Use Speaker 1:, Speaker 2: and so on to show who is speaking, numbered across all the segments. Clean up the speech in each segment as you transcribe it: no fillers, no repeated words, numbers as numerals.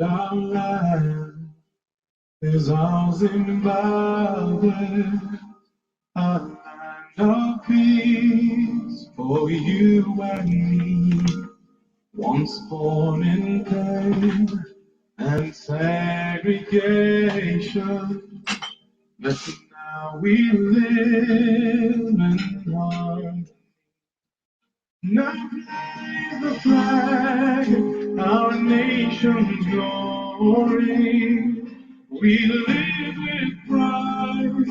Speaker 1: Our land is our Zimbabwe, a land of peace for you and me. Once born in pain and segregation, but now we live in harmony. Now flies the flag, our nation's glory. We live with pride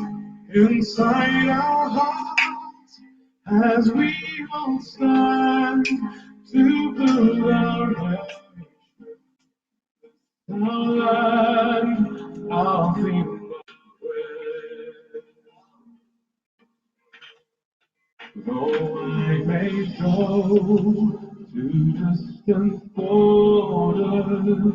Speaker 1: inside our hearts as we all stand to build our nation, our land, our Zimbabwe. Though I may go to distant borders,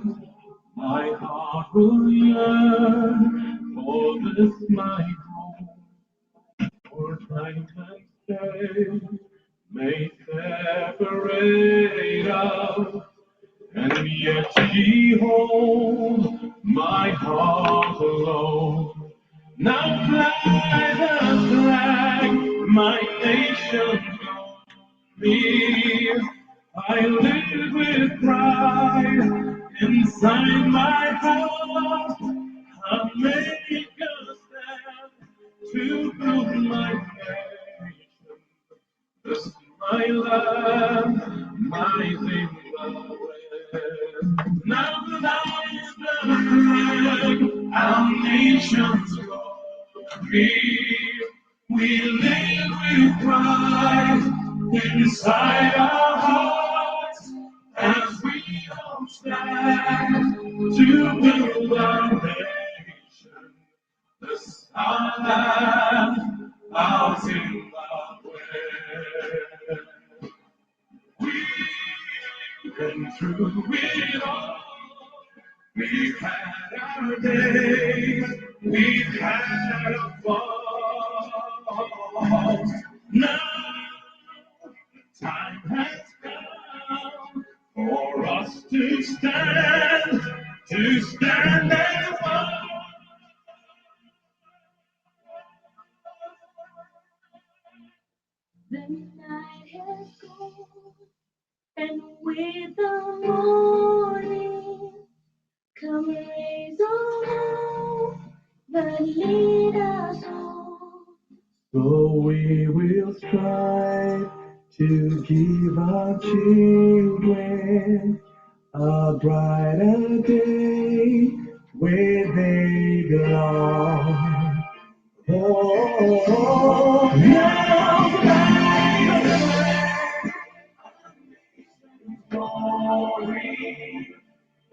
Speaker 1: my heart will yearn for this my home. For time and space may separate us, and yet ye hold my heart alone. Now fly the flag, my nation's glory. I live with pride inside my heart. I'll make a stand to build my nation. This is my land, my Zimbabwe. Now flies the flag, our nation's glory. We live with pride inside our hearts as we all stand to build our nation. This is our land, our Zimbabwe. We've been through it all. We've had our days, we've had our falls. Now the time has come for us to stand and fight.
Speaker 2: The night has gone, and with the morning come rays of hope that lead us home.
Speaker 1: So we will strive to give our children a brighter day where they belong. Oh, now glory,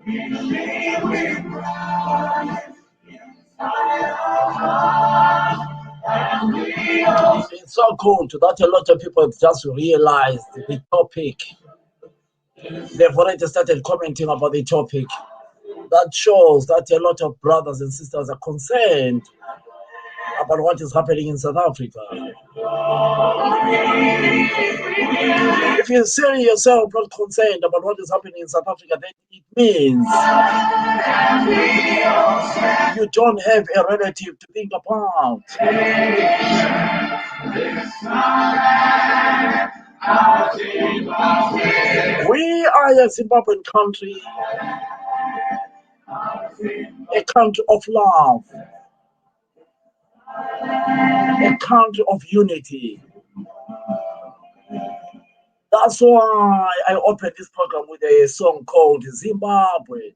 Speaker 1: we live with pride inside our hearts, and we all.
Speaker 3: It's so cool that a lot of people just realized the topic. They've already started commenting about the topic. That shows that a lot of brothers and sisters are concerned about what is happening in South Africa. If you say yourself not concerned about what is happening in South Africa, then it means you don't have a relative to think about. We are a Zimbabwean country, a country of love, a country of unity. That's why I opened this program with a song called Zimbabwe.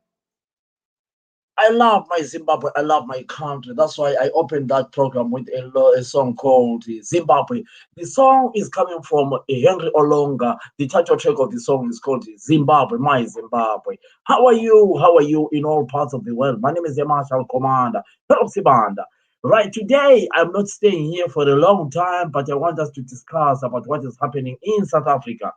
Speaker 3: I love my Zimbabwe, I love my country. That's why I opened that program with a song called Zimbabwe. The song is coming from Henry Olonga. The title track of the song is called Zimbabwe, my Zimbabwe. How are you? How are you in all parts of the world? My name is the Marshal Commander, Sibanda. Right, today I'm not staying here for a long time, but I want us to discuss about what is happening in South Africa.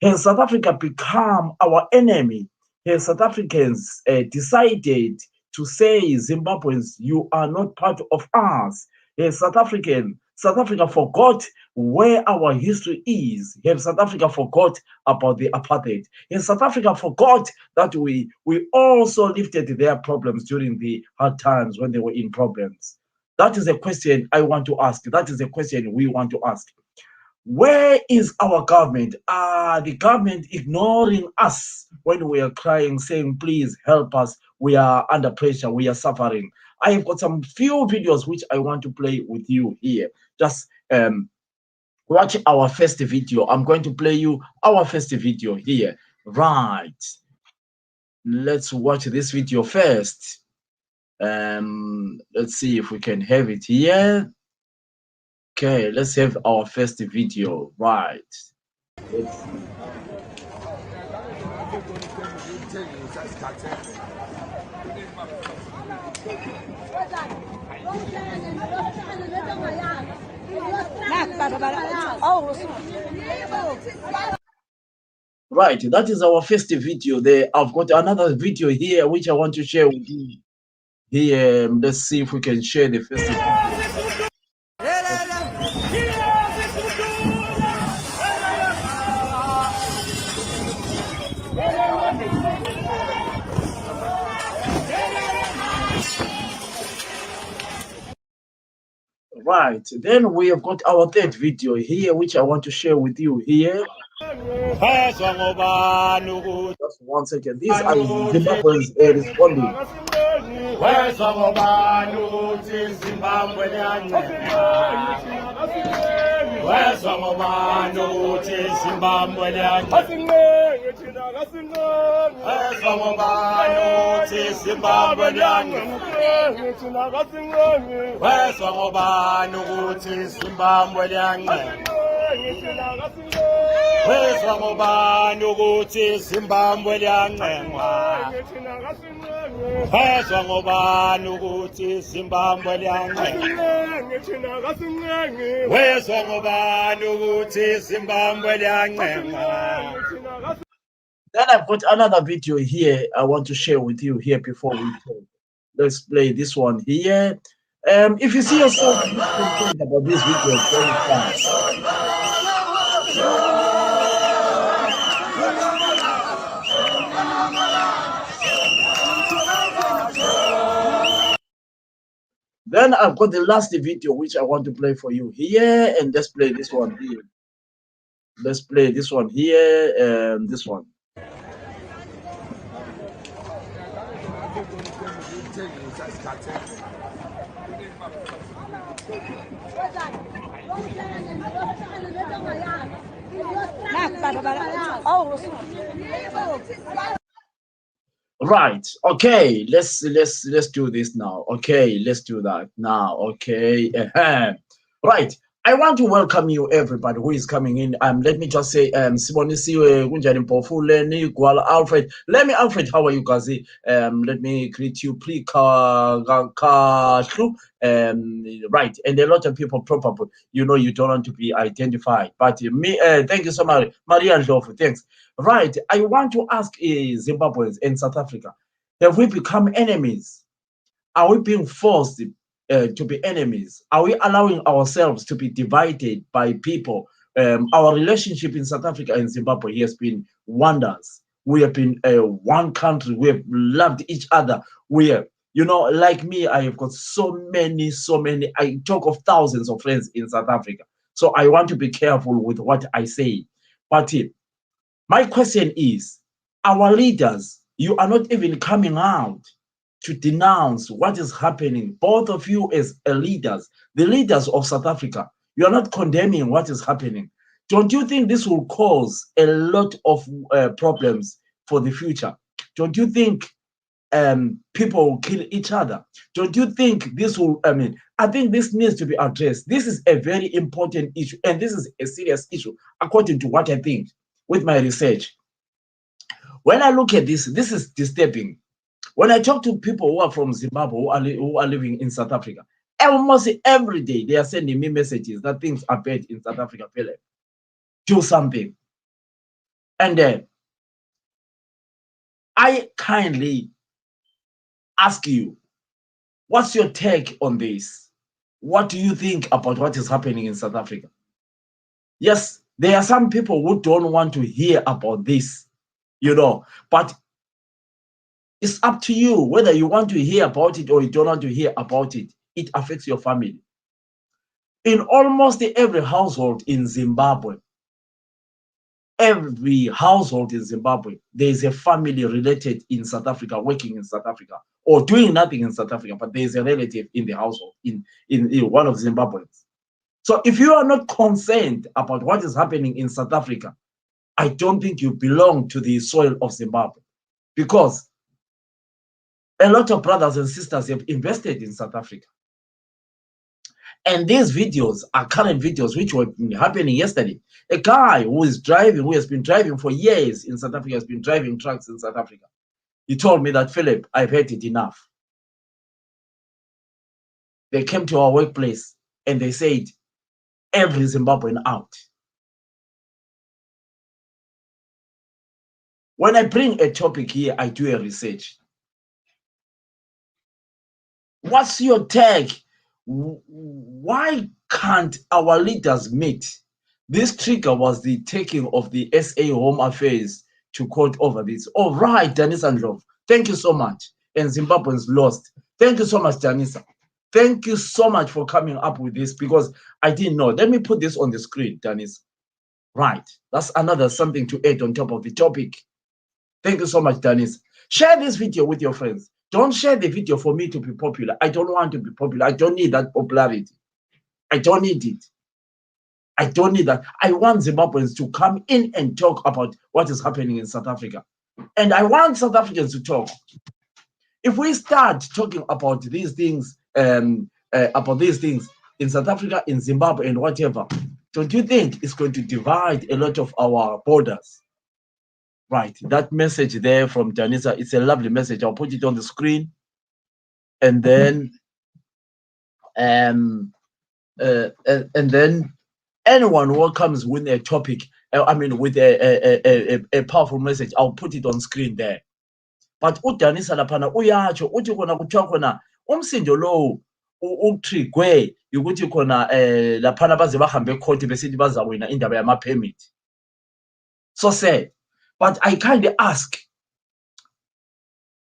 Speaker 3: Has South Africa become our enemy? Has South Africans decided to say, Zimbabweans, you are not part of us? Has South African South Africa forgot where our history is? Have South Africa forgot about the apartheid? Has South Africa forgot that we also lifted their problems during the hard times when they were in problems? That is a question I want to ask. That is a question we want to ask. Where is our government? Are the government ignoring us when we are crying, saying, please help us? We are under pressure. We are suffering. I have got some few videos which I want to play with you here. Just watch our first video. I'm going to play you our first video here. Right. Let's watch this video first. Let's see if we can have it here. Okay, let's have our first video. Right. Let's see. Right, that is our first video there. I've got another video here which I want to share with you. Here, let's see if we can share the first video. Right, then we have got our third video here which I want to share with you here. Just 1 second. These are Zimbabweans responding. Then I've got another video here I want to share with you here before we talk. Let's play this one here. If you see yourself concerned about this video, very fast. Then I've got the last video which I want to play for you here, and let's play this one here. Let's play this one here and this one. Right. Okay. Let's do this now. Okay. Let's do that now. Okay. Right. I want to welcome you, everybody who is coming in. Let me just say, Sibonisiwe kunjani Mpofuleni, Gwala Alfred. Let me, Alfred, how are you guys? Let me greet you, please. Right, and a lot of people probably, you don't want to be identified. But me, thank you so much, Maria Ndlovu. Thanks. Right, I want to ask Zimbabweans and South Africa: have we become enemies? Are we being forced to be enemies? Are we allowing ourselves to be divided by people? Our relationship in South Africa and Zimbabwe has been wonders. We have been one country. We have loved each other. We have, like me, I have got so many. I talk of thousands of friends in South Africa. So I want to be careful with what I say. But my question is, our leaders, you are not even coming out to denounce what is happening. Both of you as leaders, the leaders of South Africa, you are not condemning what is happening. Don't you think this will cause a lot of problems for the future? Don't you think people will kill each other? Don't you think this will, I think this needs to be addressed. This is a very important issue, and this is a serious issue, according to what I think with my research. When I look at this, this is disturbing. When I talk to people who are from Zimbabwe, who are living in South Africa, almost every day they are sending me messages that things are bad in South Africa. Pele, do something. And I kindly ask you, what's your take on this? What do you think about what is happening in South Africa? Yes, there are some people who don't want to hear about this, but it's up to you whether you want to hear about it or you don't want to hear about it. It affects your family. In almost every household in Zimbabwe, there is a family related in South Africa, working in South Africa, or doing nothing in South Africa, but there is a relative in the household, in one of Zimbabweans. So if you are not concerned about what is happening in South Africa, I don't think you belong to the soil of Zimbabwe, because a lot of brothers and sisters have invested in South Africa. And these videos are current videos which were happening yesterday. A guy who has been driving for years in South Africa, has been driving trucks in South Africa. He told me that, Philip, I've had it enough. They came to our workplace and they said, every Zimbabwean out. When I bring a topic here, I do a research. What's your take? Why can't our leaders meet? This trigger was the taking of the SA Home Affairs to court over this. All right, Danisa and Love, thank you so much. And Zimbabweans lost. Thank you so much, Danisa. Thank you so much for coming up with this, because I didn't know. Let me put this on the screen, Danisa. Right, that's another something to add on top of the topic. Thank you so much, Danisa. Share this video with your friends. Don't share the video for me to be popular. I don't want to be popular. I don't need that popularity. I don't need it. I don't need that. I want Zimbabweans to come in and talk about what is happening in South Africa. And I want South Africans to talk. If we start talking about these things, in South Africa, in Zimbabwe, and whatever, don't you think it's going to divide a lot of our borders? Right, that message there from Janisa, it's a lovely message. I'll put it on the screen, and then, and then anyone who comes with a topic, with a powerful message, I'll put it on screen there. But uDanisa laphana uyatsho uthi kona kuthiwa khona umsindo lowo utrigwe ukuthi khona laphana baze bahambe ecourt besithi bazawina indaba yama-permit. So sad. But I kind of ask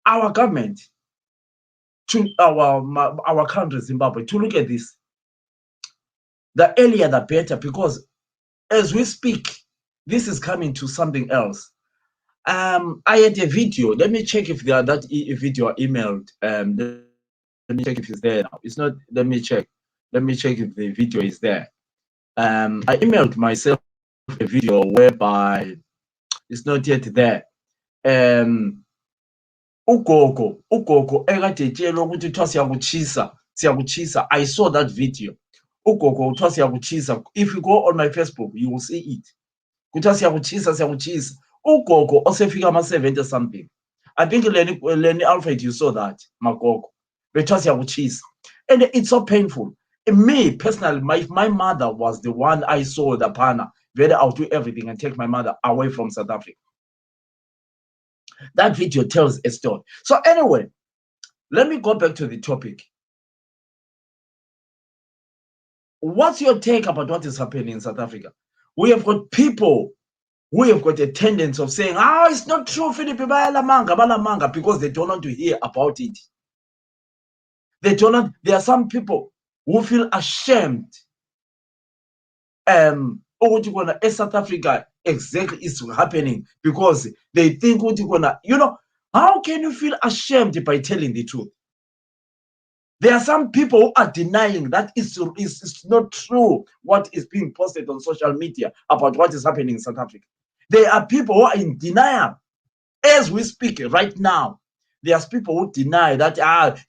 Speaker 3: our government, to our country, Zimbabwe, to look at this. The earlier the better, because as we speak, this is coming to something else. I had a video. Let me check if that video emailed. Let me check if it's there now. It's not. Let me check. Let me check if the video is there. I emailed myself a video whereby it's not yet there. Ugogo ekade etshela ukuthi kuthiwa siyakuchisa. I saw that video. Ugogo kuthiwa siyakuchisa. If you go on my Facebook, you will see it. Kuthiwa siyakuchisa. Ugogo osefika ama-70 something. I think Lenny Alfred, you saw that, Magogo. Kuthiwa siyakuchisa. And it's so painful. Me personally, my mother was the one I saw the pana. Whether I'll do everything and take my mother away from South Africa. That video tells a story. So anyway, let me go back to the topic. What's your take about what is happening in South Africa? We have got people who have got a tendency of saying, it's not true, Philip, balamanga, because they don't want to hear about it. There are some people who feel ashamed. South Africa exactly is happening because they think how can you feel ashamed by telling the truth? There are some people who are denying that it's not true what is being posted on social media about what is happening in South Africa. There are people who are in denial as we speak right now. There's people who deny that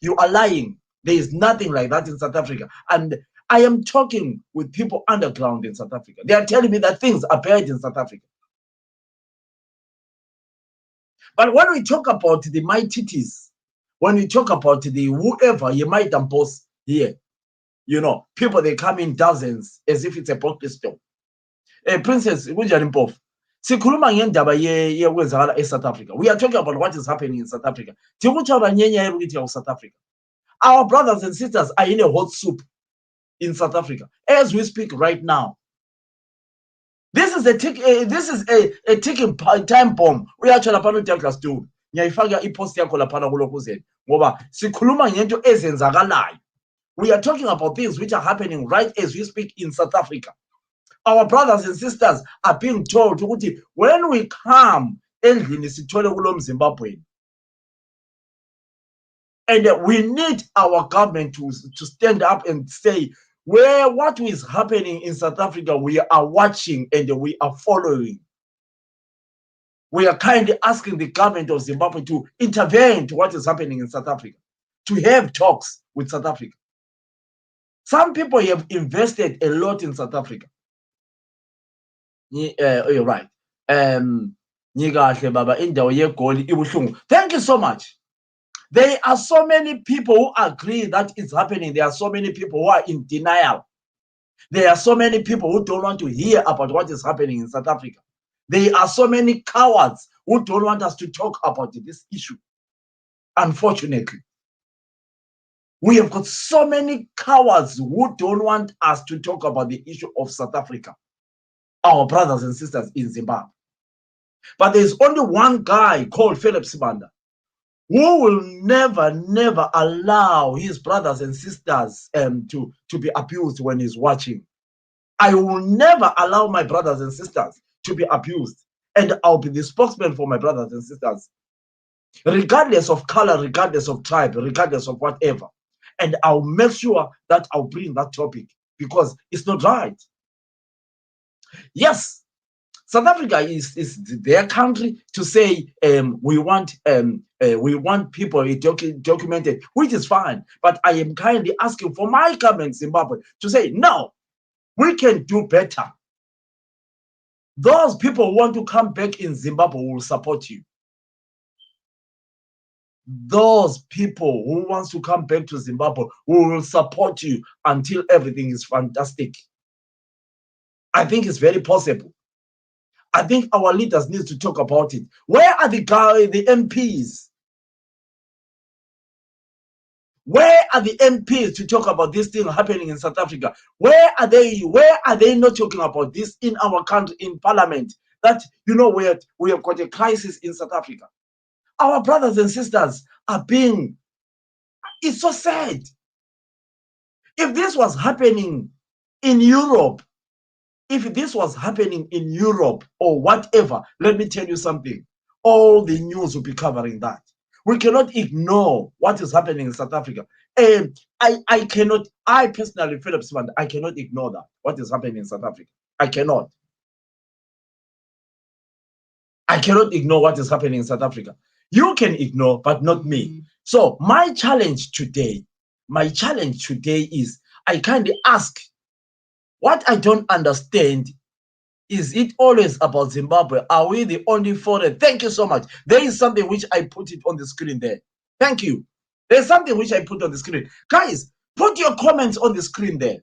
Speaker 3: you are lying. There is nothing like that in South Africa. And I am talking with people underground in South Africa. They are telling me that things are bad in South Africa. But when we talk about the mighties, when we talk about the whoever you might impose here, people, they come in dozens as if it's a broccoli store. Princess, sikhuluma ngendaba yekwenzakala eSouth Africa. We are talking about what is happening in South Africa. South Africa. Our brothers and sisters are in a hot soup. in South Africa as we speak right now. This is a ticking time bomb. Uyatsho laphana uDouglas Dube. Ngiyayifaka ipost yakho laphana kulokuzeni ngoba sikhuluma ngento ezenzakalayo. We are talking about things which are happening right as we speak in South Africa. Our brothers and sisters are being told ukuthi when we come endlini sithole kulo mZimbabwe, and we need our government to stand up and say, what is happening in South Africa, we are watching and we are following. We are kindly asking the government of Zimbabwe to intervene to what is happening in South Africa, to have talks with South Africa. Some people have invested a lot in South Africa. You're right. Thank you so much. There are so many people who agree that it's happening. There are so many people who are in denial. There are so many people who don't want to hear about what is happening in South Africa. There are so many cowards who don't want us to talk about this issue. Unfortunately, we have got so many cowards who don't want us to talk about the issue of South Africa, our brothers and sisters in Zimbabwe. But there's only one guy called Philip Sibanda who will never allow his brothers and sisters to be abused when he's watching. I will never allow my brothers and sisters to be abused, and I'll be the spokesman for my brothers and sisters, regardless of color, regardless of tribe, regardless of whatever. And I'll make sure that I'll bring that topic because it's not right. Yes, South Africa is their country to say we want people documented, which is fine. But I am kindly asking for my government, Zimbabwe, to say no, we can do better. Those people who want to come back in Zimbabwe will support you. Those people who wants to come back to Zimbabwe will support you until everything is fantastic. I think it's very possible. I think our leaders need to talk about it. Where are the MPs? Where are the MPs to talk about this thing happening in South Africa? Where are they? Where are they not talking about this in our country, in parliament? That, you know, we have got a crisis in South Africa. Our brothers and sisters are being, it's so sad. If this was happening in Europe, if this was happening in Europe or whatever, let me tell you something. All the news will be covering that. We cannot ignore what is happening in South Africa. And I personally, Philip Sibanda, I cannot ignore that, what is happening in South Africa. I cannot. I cannot ignore what is happening in South Africa. You can ignore, but not me. So my challenge today is, I kindly ask, what I don't understand, is it always about Zimbabwe? Are we the only foreign? Thank you so much. There is something which I put it on the screen there. Thank you. There's something which I put on the screen. Guys, put your comments on the screen there.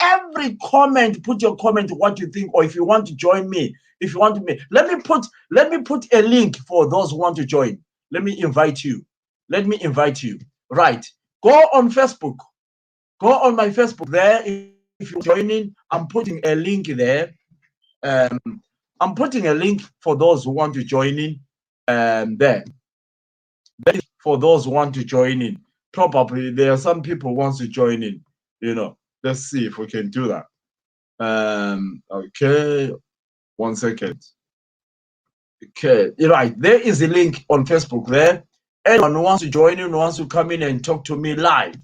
Speaker 3: Every comment, put your comment what you think, or if you want to join me, if you want to let me put a link for those who want to join. Let me invite you. Let me invite you. Right. Go on Facebook. Go on my Facebook there. If you're joining, I'm putting a link there. I'm putting a link for those who want to join in there. That is for those who want to join in. Probably there are some people who want to join in. You know, let's see if we can do that. Okay, 1 second. Okay, right, there is a link on Facebook there. Anyone who wants to join in, who wants to come in and talk to me live,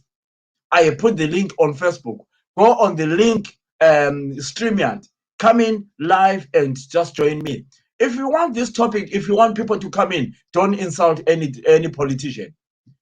Speaker 3: I put the link on Facebook. Go on the link, StreamYard, come in live and just join me. If you want this topic, if you want people to come in, don't insult any politician.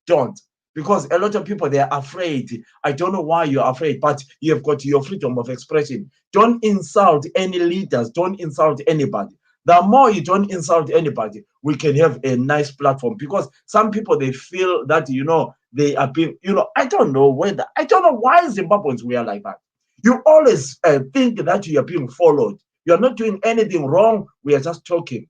Speaker 3: Don't. Because a lot of people, they are afraid. I don't know why you're afraid, but you have got your freedom of expression. Don't insult any leaders. Don't insult anybody. The more you don't insult anybody, we can have a nice platform. Because some people, they feel that, you know, they are being, you know, I don't know why Zimbabweans we are like that. You always think that you are being followed. You are not doing anything wrong. We are just talking.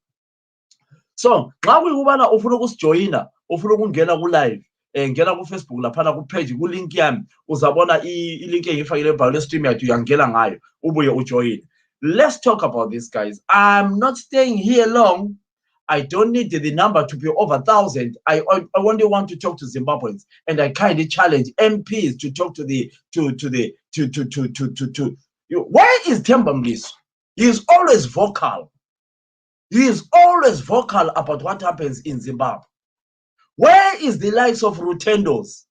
Speaker 3: So, now we ufuna ukusijoyina, ufuna ukungena ku live. ngena ku-Facebook laphana kupage kulink yami uzabona ilink engiyifakile ebhalwe stream yathu uyangena ngayo ubuye ujoyine. Let's talk about this, guys. I'm not staying here long. I don't need the number to be over 1,000. I only want to talk to Zimbabweans, and I kindly challenge MPs to talk to where is Themba Mliso? He is always vocal. He is always vocal about what happens in Zimbabwe. Where is the likes of Rutendos?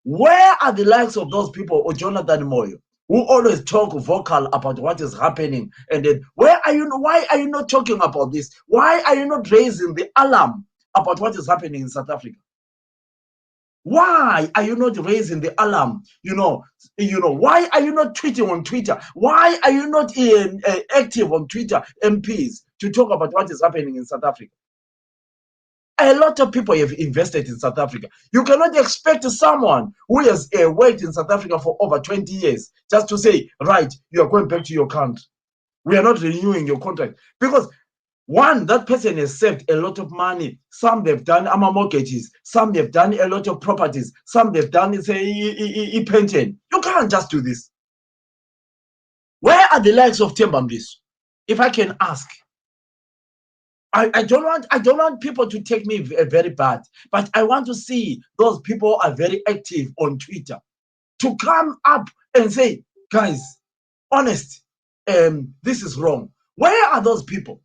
Speaker 3: Where are the likes of those people, or Jonathan Moyo, who always talk vocal about what is happening? And then why are you not talking about this? Why are you not raising the alarm about what is happening in South Africa? Why are you not raising the alarm? Why are you not tweeting on Twitter? Why are you not active on Twitter, MPs, to talk about what is happening in South Africa? A lot of people have invested in South Africa. You cannot expect someone who has worked in South Africa for over 20 years just to say, right, you are going back to your country. We are not renewing your contract. Because one, that person has saved a lot of money. Some they've done mortgages. Some they've done a lot of properties. Some they've done pension. You can't just do this. Where are the likes of Themba Mliso? If I can ask. I don't want people to take me very bad, but I want to see those people are very active on Twitter to come up and say, guys, honest, this is wrong. Where are those people?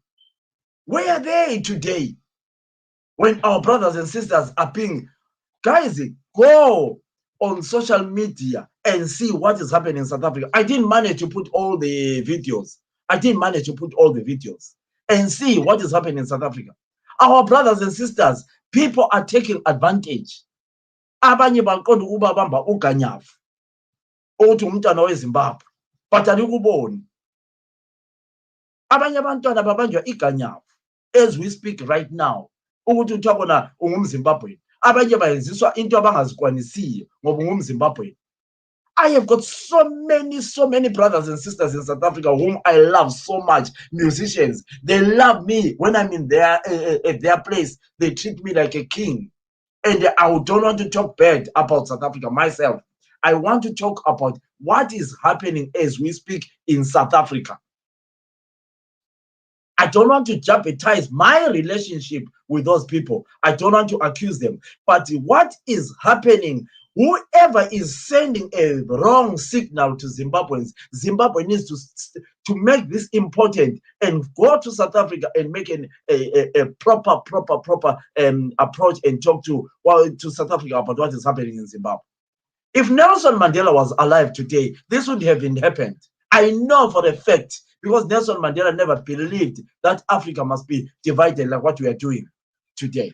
Speaker 3: Where are they today? When our brothers and sisters are being, guys, go on social media and see what is happening in South Africa. I didn't manage to put all the videos. And see what is happening in South Africa. Our brothers and sisters, people are taking advantage. Abanye baqonda ukuba bamba uganyavu othi umntwana weZimbabwe but alikuboni. Abanye abantwana babanjwa iganyavu as we speak right now ukuthi uthiwa bona ungumZimbabwe. Abanye bayenziswa into abangazikwanisiyo ngoba ungumZimbabwe. I have got so many brothers and sisters in South Africa whom I love so much. Musicians, they love me when I'm in at their place. They treat me like a king. And I don't want to talk bad about South Africa myself. I want to talk about what is happening as we speak in South Africa. I don't want to jeopardize my relationship with those people. I don't want to accuse them. But what is happening, whoever is sending a wrong signal to Zimbabweans, Zimbabwe needs to make this important and go to South Africa and make a proper approach and talk to South Africa about what is happening in Zimbabwe. If Nelson Mandela was alive today, this would have happened. I know for a fact, because Nelson Mandela never believed that Africa must be divided like what we are doing today.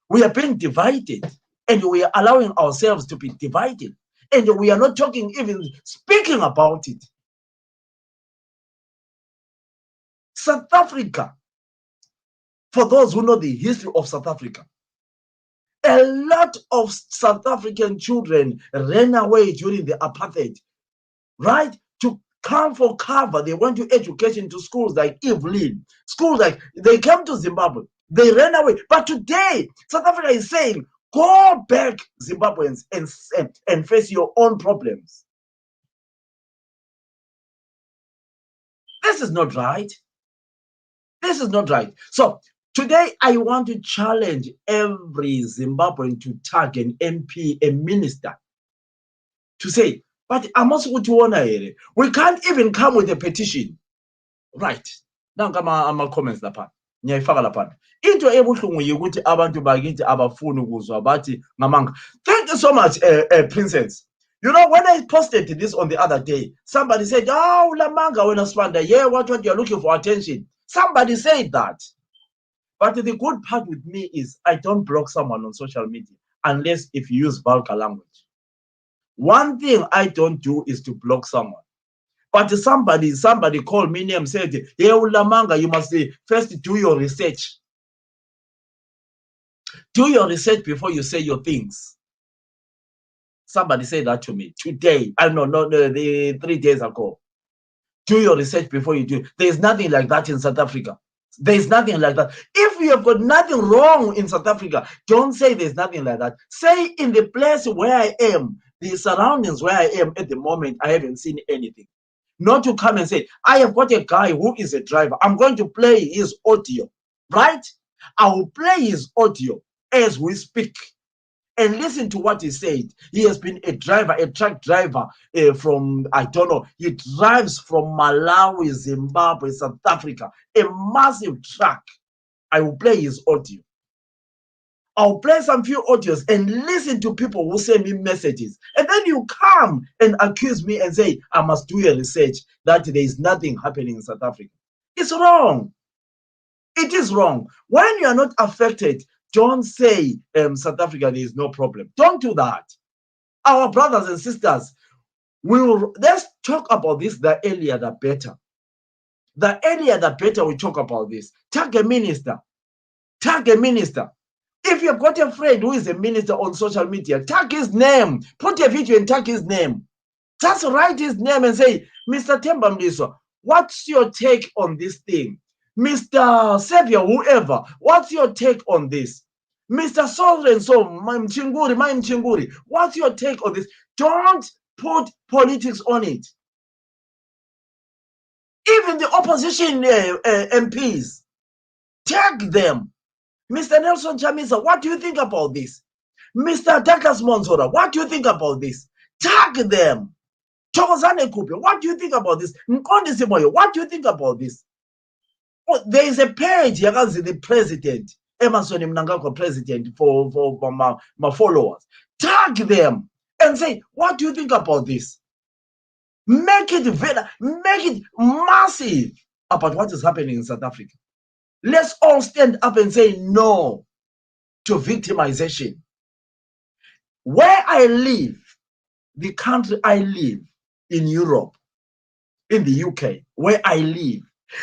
Speaker 3: We are being divided, and we are allowing ourselves to be divided, and we are not talking, even speaking about it. South Africa, for those who know the history of South Africa, a lot of South African children ran away during the apartheid, right? To come for cover. They went to education to schools like Evelyn, schools like, they came to Zimbabwe, they ran away. But today, South Africa is saying, go back, Zimbabweans, and face your own problems. This is not right. This is not right. So today, I want to challenge every Zimbabwean to tag an MP, a minister, to say, but we can't even come with a petition. Right. Now, I'm comments lapha. Ngiyayifaka lapha. Into ebuhlungu ukuthi abantu bakithi abafuni ukuzwa bathi ngamanga. Thank you so much, Princess. You know, when I posted this on the other day, somebody said, oh, Lamanga, when I spanda, yeah, what you're looking for attention. Somebody said that. But the good part with me is I don't block someone on social media unless if you use vulgar language. One thing I don't do is to block someone. But somebody called me and said, hey, Lamanga, you must first do your research. Do your research before you say your things. Somebody said that to me today. I don't know, the 3 days ago. Do your research before you do. There's nothing like that in South Africa. There's nothing like that. If you have got nothing wrong in South Africa, don't say there's nothing like that. Say in the place where I am, the surroundings where I am at the moment, I haven't seen anything. Not to come and say, I have got a guy who is a driver. I'm going to play his audio, right? I will play his audio as we speak. And listen to what he said. He has been a driver, a truck driver from, I don't know, he drives from Malawi, Zimbabwe, South Africa, a massive truck. I will play his audio. I'll play some few audios and listen to people who send me messages. And then you come and accuse me and say, I must do a research that there is nothing happening in South Africa. It's wrong. It is wrong. When you are not affected, don't say South Africa, there is no problem. Don't do that. Our brothers and sisters, let's talk about this the earlier the better. The earlier the better we talk about this. Tag a minister. Tag a minister. If you've got a friend who is a minister on social media, tag his name. Put a video and tag his name. Just write his name and say, Mr. Thembamliso, what's your take on this thing? Mr. Savior, whoever, what's your take on this? Mr. So and so, my Mchinguri, what's your take on this? Don't put politics on it. Even the opposition MPs, tag them. Mr. Nelson Chamisa, what do you think about this? Mr. Douglas Monsora, what do you think about this? Tag them. Chokozane Kupe, what do you think about this? Nkondi Simoyo, what do you think about this? Oh, there is a page, the president, Emerson Mnangagwa president, for my followers. Tag them and say, what do you think about this? Make it massive about what is happening in South Africa. Let's all stand up and say no to victimization. Where I live, the country I live, in Europe, in the UK, where I live,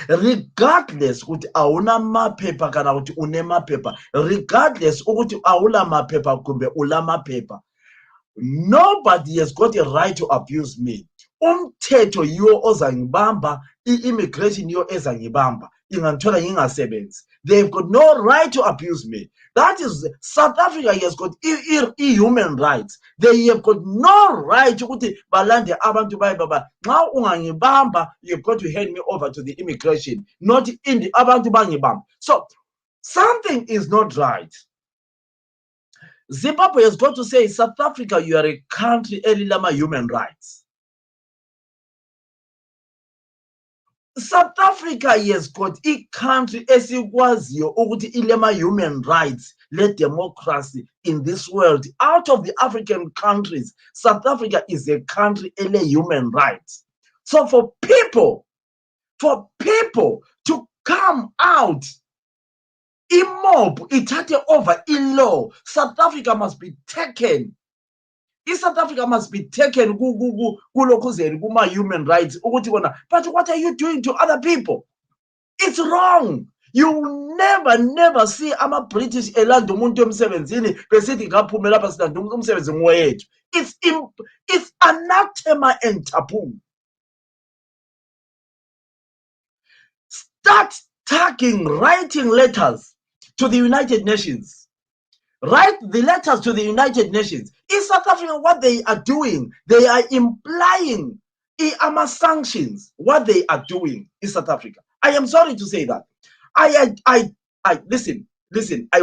Speaker 3: regardless ukuthi awuna maphepha kana ukuthi une maphepha, regardless ukuthi awula maphepha kumbe ula maphepha, nobody has got a right to abuse me. Umthetho yiwo ozangibamba, i-immigration yiwo ezangibamba, inganthola ngingasebenzi. They've got no right to abuse me. That is, South Africa has got human rights. They have got no right to balande abantu bayibaba. Now ungangibamba, you've got to hand me over to the immigration, not in the abantu bangibamba. So something is not right. Zimbabwe has got to say, South Africa, you are a country elilama human rights. South Africa has got a country esikwaziyo ukuthi ilema human rights, le democracy in this world. Out of the African countries, South Africa is a country ele human rights. So for people to come out, mob, ithathe over in law, South Africa must be taken. South Africa must be taken kuma human rights. But what are you doing to other people? It's wrong. You will never see ama British elanda umuntu emsebenzini besithi ngaphume lapha silanda umsebenzi ngowethu. It's anathema and taboo. Start writing letters to the United Nations. Write the letters to the United Nations. In South Africa, what they are doing, they are implying sanctions. What they are doing in South Africa. I am sorry to say that. Listen. I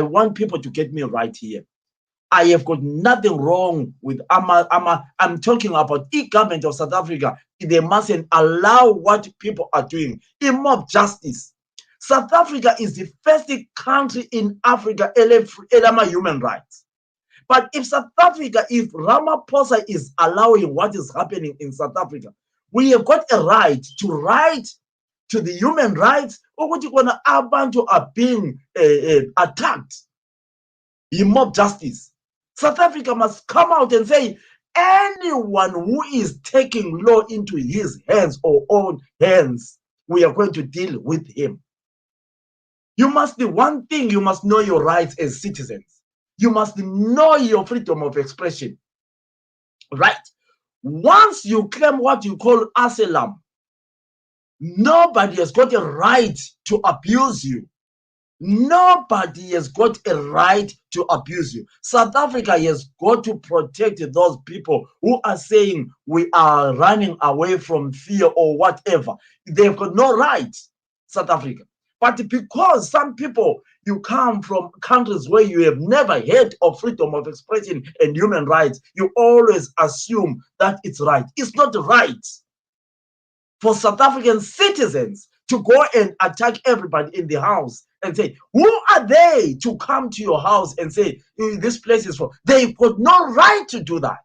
Speaker 3: want people to get me right here. I have got nothing wrong with I'm talking about the government of South Africa. They mustn't allow what people are doing. In mob justice. South Africa is the first country in Africa elama human rights. But if Ramaphosa is allowing what is happening in South Africa, we have got a right to write to the human rights ukuthi kona abantu are being attacked in mob justice. South Africa must come out and say, anyone who is taking law into his hands or own hands, we are going to deal with him. You must do one thing, you must know your rights as citizens. You must know your freedom of expression. Right? Once you claim what you call asylum, Nobody has got a right to abuse you. Nobody has got a right to abuse you. South Africa has got to protect those people who are saying we are running away from fear or whatever. They've got no right, South Africa. But because some people, you come from countries where you have never heard of freedom of expression and human rights, you always assume that it's right. It's not right for South African citizens to go and attack everybody in the house and say, who are they to come to your house and say, this place is for? They've got no right to do that.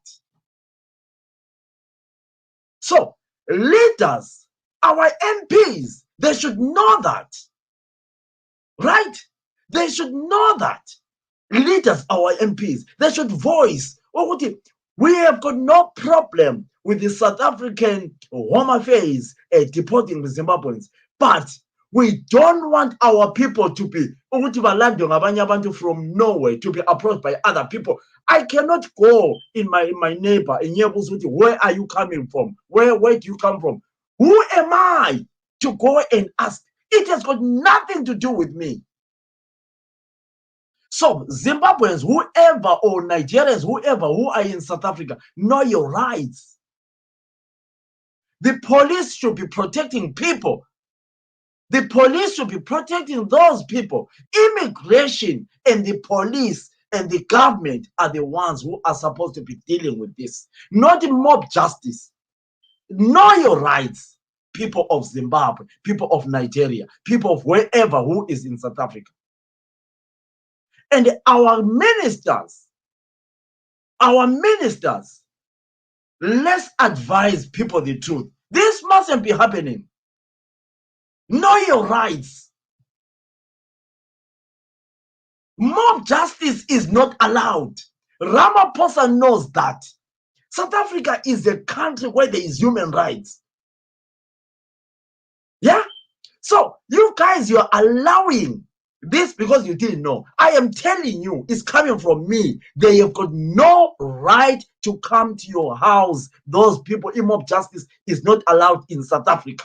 Speaker 3: So, leaders, our MPs, they should know that. Right? They should know that. Leaders, our MPs, they should voice. We have got no problem with the South African Home Affairs deporting the Zimbabweans, but we don't want our people to be from nowhere to be approached by other people. I cannot go in my neighbor in Yebuzuti. Where are you coming from? Where do you come from? Who am I to go and ask? It has got nothing to do with me. So Zimbabweans, whoever, or Nigerians, whoever who are in South Africa, know your rights. The police should be protecting people. The police should be protecting those people. Immigration and the police and the government are the ones who are supposed to be dealing with this, not mob justice. Know your rights, people of Zimbabwe, people of Nigeria, people of wherever who is in South Africa. And our ministers, let's advise people the truth. This mustn't be happening. Know your rights. Mob justice is not allowed. Ramaphosa knows that. South Africa is a country where there is human rights. Yeah? So you guys, you're allowing this because you didn't know. I am telling you, it's coming from me. They have got no right to come to your house. Those people, mob justice is not allowed in South Africa.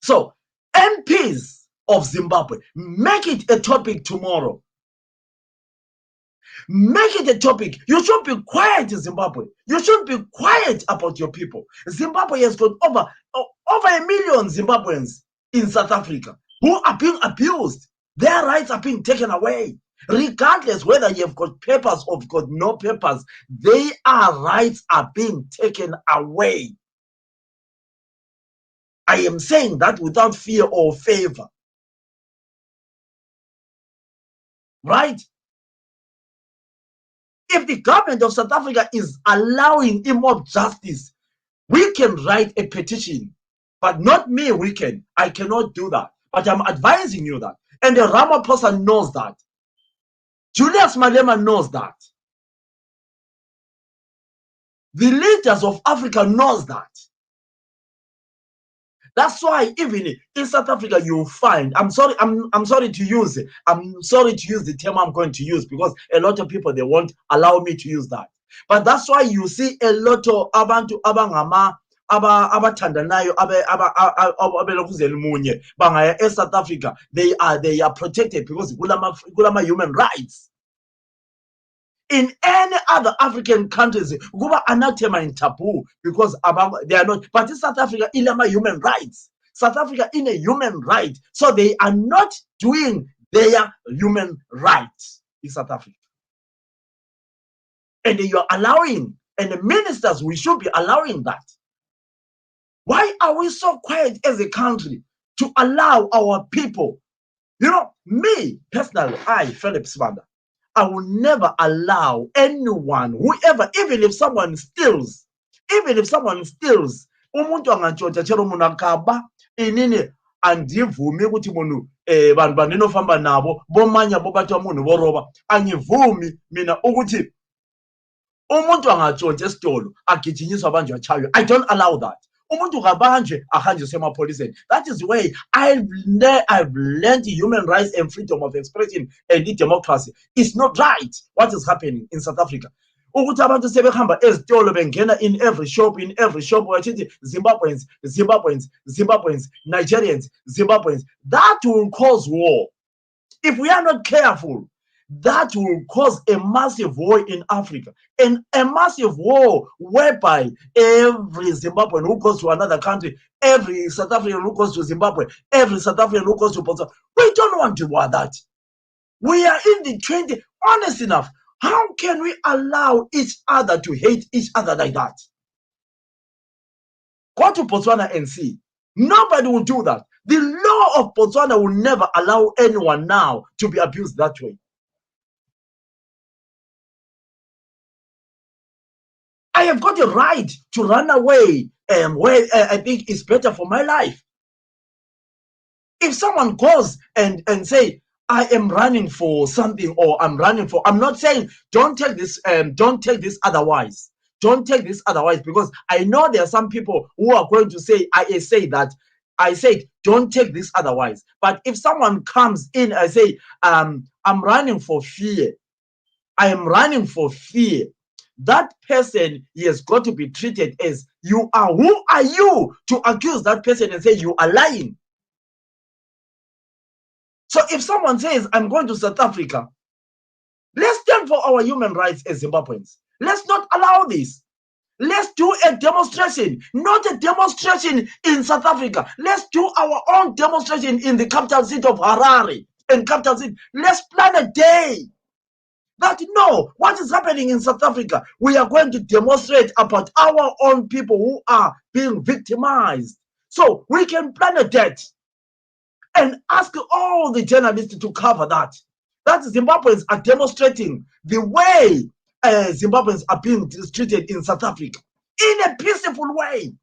Speaker 3: So, MPs of Zimbabwe, make it a topic tomorrow. Make it a topic. You should be quiet in Zimbabwe. You should be quiet about your people. Zimbabwe has got over 1 million Zimbabweans in South Africa who are being abused. Their rights are being taken away. Regardless whether you've got papers or got no papers, their rights are being taken away. I am saying that without fear or favor. Right? If the government of South Africa is allowing mob justice, we can write a petition. But not me, we can. I cannot do that. But I'm advising you that. And the Ramaphosa knows that. Julius Malema knows that. The leaders of Africa knows that. That's why even in South Africa you find, I'm sorry to use the term I'm going to use, because a lot of people, they won't allow me to use that. But that's why you see a lot of abantu abangama abathandanayo abelokuzela umunye bangaya eSouth Africa, they are protected because kulama human rights. In any other African countries, kuba anathema and taboo because they are not. But in South Africa, ilama human rights. South Africa in a human right, so they are not doing their human rights in South Africa. And you are allowing, and the ministers, we should be allowing that. Why are we so quiet as a country to allow our people? You know, me personally, Philip Sibanda, I will never allow anyone, whoever, even if someone steals, umuntu angantshontsha chero umuntu akaba inini andivumi ukuthi umuntu bantu banenofamba nabo bomanya bobathi umuntu boroba, angivumi mina ukuthi umuntu angantshontsha esitolo agijinyiswa abanjwe achaywe. I don't allow that. Umuntu kabanje ahanjiswe emapholiseni. That is the way I've learned human rights and freedom of expression and democracy. It's not right what is happening in South Africa. ukuthi abantu sebehamba ezitolo bengena in every shop wachithi Zimbabweans, Nigerians, Zimbabweans. That will cause war. If we are not careful, that will cause a massive war in Africa, and a massive war whereby every Zimbabwean who goes to another country, every South African who goes to Zimbabwe, every South African who goes to Botswana, we don't want to do that. We are in the 20. Honest enough, how can we allow each other to hate each other like that? Go to Botswana and see. Nobody will do that. The law of Botswana will never allow anyone now to be abused that way. I have got a right to run away where I think is better for my life. If someone goes and say, I am running for something, or I'm not saying don't take this otherwise. Don't take this otherwise, because I know there are some people who are going to say, I said, don't take this otherwise. But if someone comes in and say, I'm running for fear, I am running for fear, that person, he has got to be treated as you are. Who are you to accuse that person and say you are lying? So if someone says, I'm going to South Africa, let's stand for our human rights as Zimbabweans. Let's not allow this. Let's do a demonstration, not a demonstration in South Africa. Let's do our own demonstration in the capital city of Harare. And capital city, let's plan a day that no, what is happening in South Africa, we are going to demonstrate about our own people who are being victimized. So we can plan a date and ask all the journalists to cover that. That Zimbabweans are demonstrating the way Zimbabweans are being treated in South Africa in a peaceful way.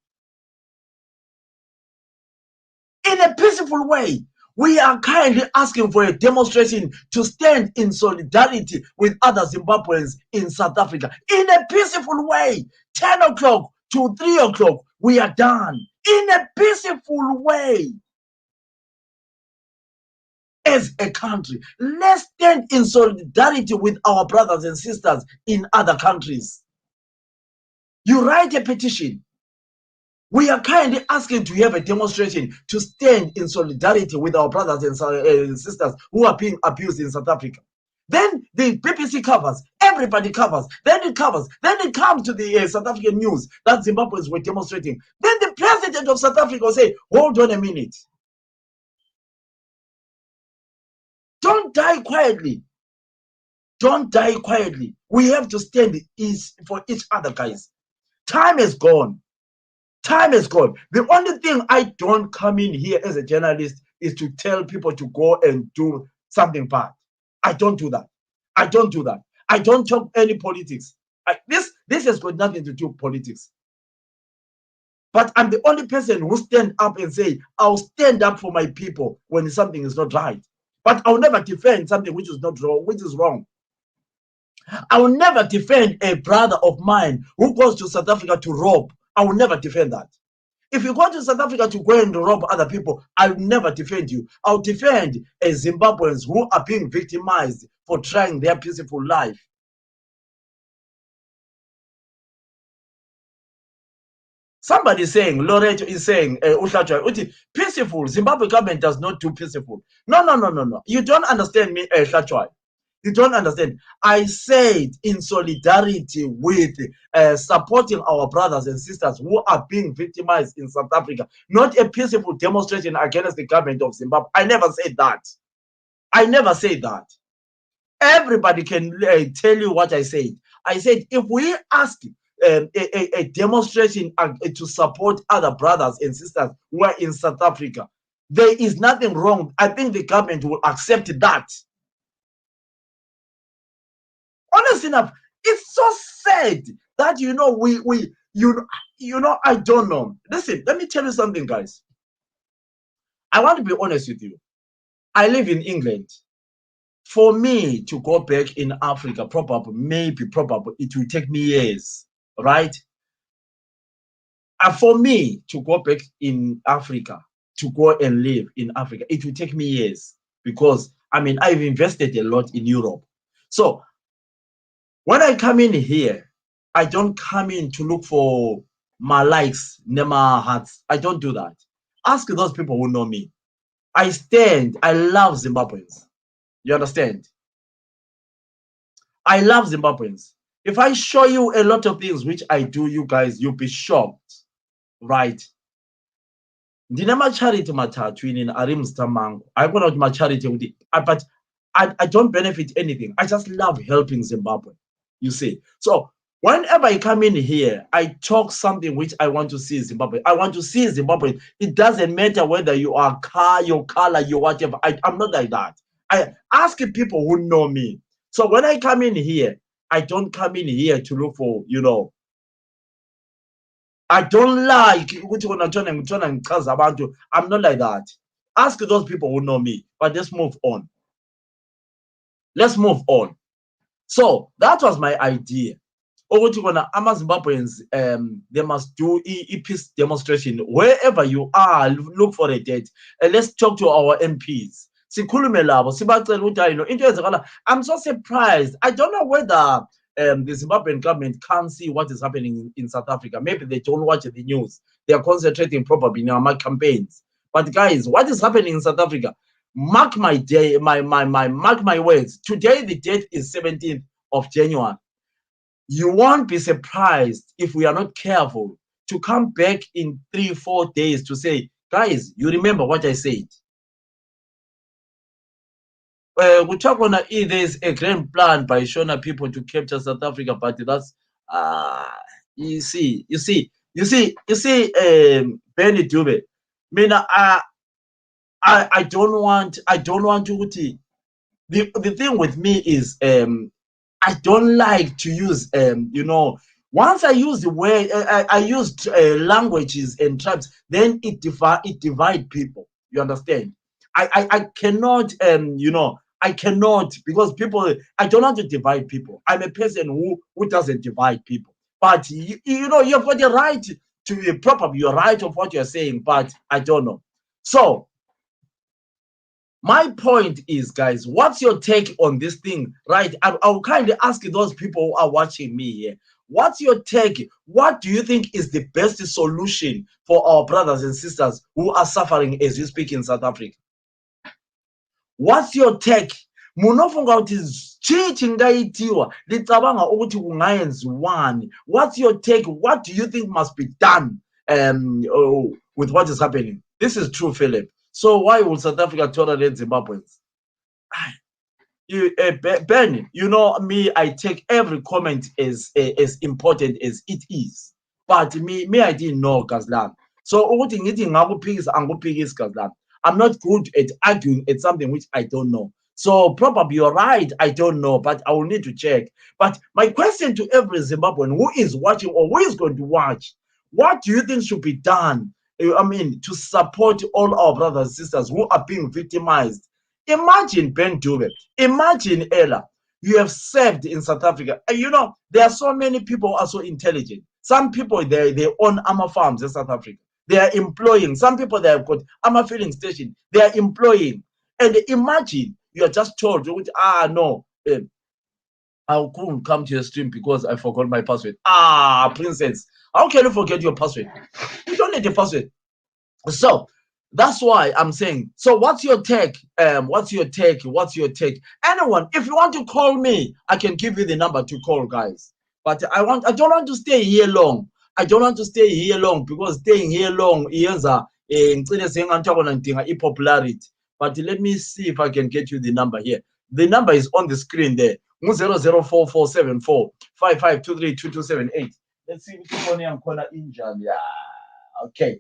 Speaker 3: In a peaceful way. We are kindly asking for a demonstration to stand in solidarity with other Zimbabweans in South Africa in a peaceful way. 10 o'clock to 3 o'clock, we are done in a peaceful way. As a country, let's stand in solidarity with our brothers and sisters in other countries. You write a petition. We are kindly asking to have a demonstration to stand in solidarity with our brothers and sisters who are being abused in South Africa. Then the BBC covers, everybody covers, then it comes to the South African news that Zimbabweans were demonstrating. Then the president of South Africa will say, hold on a minute. Don't die quietly. Don't die quietly. We have to stand for each other, guys. Time is gone. Time is gone. The only thing I don't come in here as a journalist is to tell people to go and do something bad. I don't do that. I don't do that. I don't talk any politics. This has got nothing to do with politics. But I'm the only person who stand up and say, I'll stand up for my people when something is not right. But I'll never defend something which is not wrong, which is wrong. I will never defend a brother of mine who goes to South Africa to rob. I will never defend that. If you go to South Africa to go and rob other people, I will never defend you. I'll defend Zimbabweans who are being victimized for trying their peaceful life. Somebody is saying, Loreto is saying, peaceful, Zimbabwe government does not do peaceful. No. You don't understand me, Hlachwai. You don't understand. I said in solidarity with supporting our brothers and sisters who are being victimized in South Africa, not a peaceful demonstration against the government of Zimbabwe. I never said that. I never said that. Everybody can tell you what I said. I said if we ask a demonstration to support other brothers and sisters who are in South Africa, there is nothing wrong. I think the government will accept that. Honestly enough, it's so sad that I don't know. Listen, let me tell you something, guys. I want to be honest with you. I live in England. For me to go back in Africa, probably it will take me years, right? And for me to go back in Africa, to go and live in Africa, it will take me years because I've invested a lot in Europe. So When I come in here, I don't come in to look for my likes, my hearts. I don't do that. Ask those people who know me. I love Zimbabweans. You understand? I love Zimbabweans. If I show you a lot of things which I do, you guys, you'll be shocked, right? Charity in Arim I go out my charity with it, but I don't benefit anything. I just love helping Zimbabwe. You see, so whenever I come in here, I talk something which I want to see Zimbabwe. I want to see Zimbabwe. It doesn't matter whether you are your color, your whatever. I'm not like that. I ask people who know me. So when I come in here, I don't come in here to look for, I don't like I'm not like that. Ask those people who know me, but let's move on. Let's move on. So that was my idea. Zimbabweans, they must do a peace demonstration wherever you are. Look for a date and let's talk to our MPs. I'm so surprised. I don't know whether the Zimbabwean government can't see what is happening in South Africa. Maybe they don't watch the news. They are concentrating probably in our campaigns. But guys, what is happening in South Africa? Mark my day, mark my words. Today the date is 17th of January. You won't be surprised if we are not careful to come back in 3-4 days to say, guys, you remember what I said. We talk on there's a grand plan by Shona people to capture South Africa, but that's you see, Benny Dube. I don't want to. The thing with me is I don't like to use once I use the way I used languages and tribes, then it divide people. You understand? I cannot I cannot, because people, I don't want to divide people. I'm a person who doesn't divide people. But you've got the right to be probably you're right of what you're saying, but I don't know. So my point is, guys, what's your take on this thing? Right? I'll kindly ask those people who are watching me here. What's your take? What do you think is the best solution for our brothers and sisters who are suffering as we speak in South Africa? What's your take? Munofunga ukuthi chichi ngaitiwa licabanga ukuthi kungayenziwani. What's your take? What do you think must be done with what is happening? This is true, Philip. So why will South Africa tolerate Zimbabweans? Ben, you know me, I take every comment as important as it is. But me I didn't know, Gazlan. So I'm not good at arguing at something which I don't know. So probably you're right, I don't know, but I will need to check. But my question to every Zimbabwean who is watching or who is going to watch, what do you think should be done? I mean, to support all our brothers and sisters who are being victimized. Imagine Ben Dube, imagine Ella, you have served in South Africa. And there are so many people who are so intelligent. Some people, they own armor farms in South Africa. They are employing. Some people, they have got armor filling station. They are employing. And imagine you are just told, no, I couldn't come to your stream because I forgot my password. Princess, how can you forget your password? You don't need a password. So that's why I'm saying, so what's your take? What's your take? Anyone, if you want to call me, I can give you the number to call, guys. But I don't want to stay here long. Because staying here long is popularity. But let me see if I can get you the number here. The number is on the screen there. 00447455232278. Let's see which one I'm calling Injan. Yeah. Okay.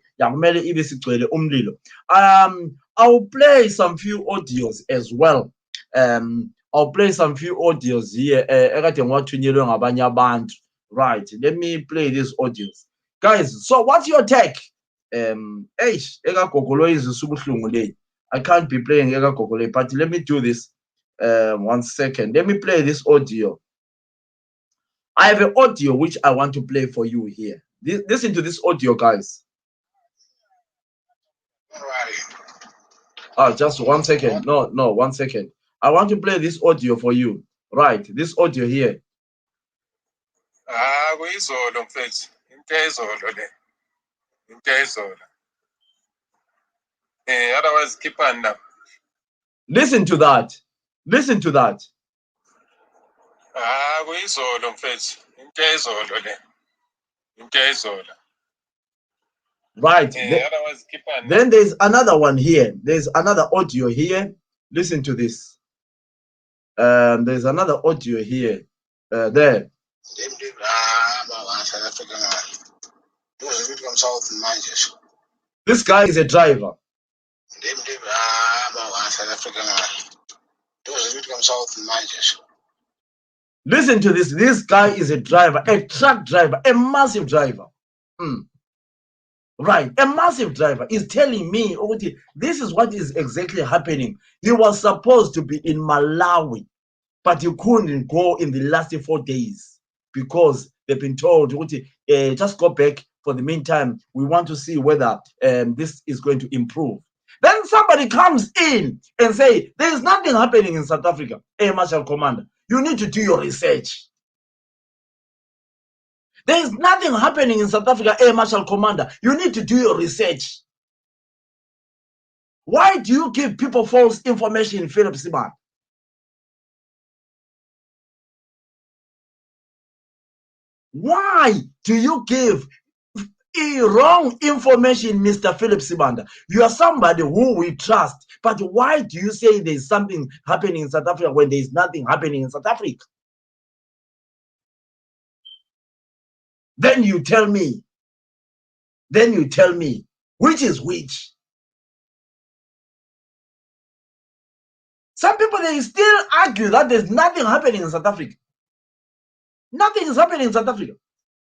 Speaker 3: I'll play some few audios as well. I'll play some few audios here. Right. Let me play these audios. Guys, so what's your take? I can't be playing but let me do this. 1 second. Let me play this audio. I have an audio which I want to play for you here. Listen to this audio, guys. Just 1 second. No, 1 second. I want to play this audio for you. Right, this audio here.
Speaker 1: Ah, kuyizolo mfethu. Into eyizolo le. Into eyizolo. Otherwise keep on now.
Speaker 3: Listen to that. Listen to that.
Speaker 1: Ah, kuyizolo mfethu. Into eyizolo le. Into eyizolo.
Speaker 3: Right.
Speaker 1: Otherwise keep on.
Speaker 3: Then there's another one here. There's another audio here. Listen to this. There's another audio here. There. This guy is a driver. Listen to this. This guy is a driver, a truck driver, a massive driver. Right, a massive driver is telling me, okay, this is what is exactly happening. He was supposed to be in Malawi, but he couldn't go in the last 4 days because they've been told, okay, just go back for the meantime. We want to see whether this is going to improve. Then somebody comes in and say, there is nothing happening in South Africa. Air Marshal Commander, you need to do your research. There is nothing happening in South Africa, Air Marshal Commander. You need to do your research. Why do you give people false information, Philip Siman? Why do you give wrong information, Mr. Philip Sibanda? You are somebody who we trust, but why do you say there's something happening in South Africa when there's nothing happening in South Africa? Then you tell me, which is which? Some people, they still argue that there's nothing happening in South Africa. Nothing is happening in South Africa.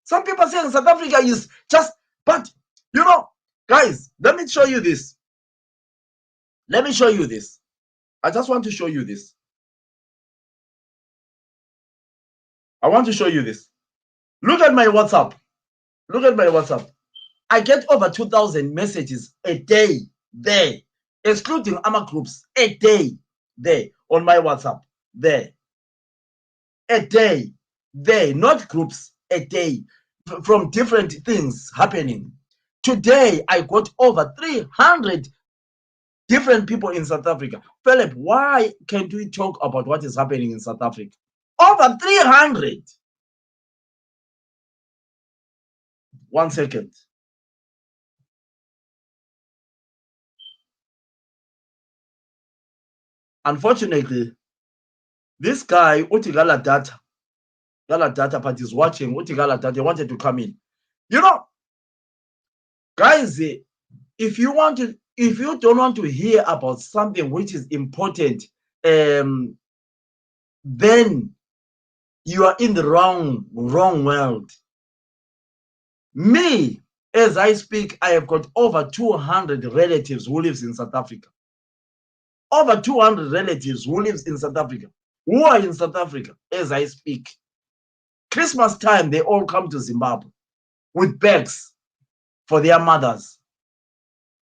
Speaker 3: Some people say in South Africa is just, but you know, guys, let me show you this. Let me show you this. I just want to show you this. I want to show you this. Look at my WhatsApp. Look at my WhatsApp. I get over 2,000 messages a day there, excluding AMA groups, a day there on my WhatsApp. There. A day there, not groups, a day from different things happening. Today, I got over 300 different people in South Africa. Philip, why can't we talk about what is happening in South Africa? Over 300. 1 second. Unfortunately, this guy, Utigala Data, but is watching. Utigala Data wanted to come in. You know, guys, if you don't want to hear about something which is important, then you are in the wrong world. Me, as I speak, I have got over 200 relatives who lives in South Africa. Over 200 relatives who lives in South Africa, who are in South Africa as I speak. Christmas time, they all come to Zimbabwe with bags for their mothers.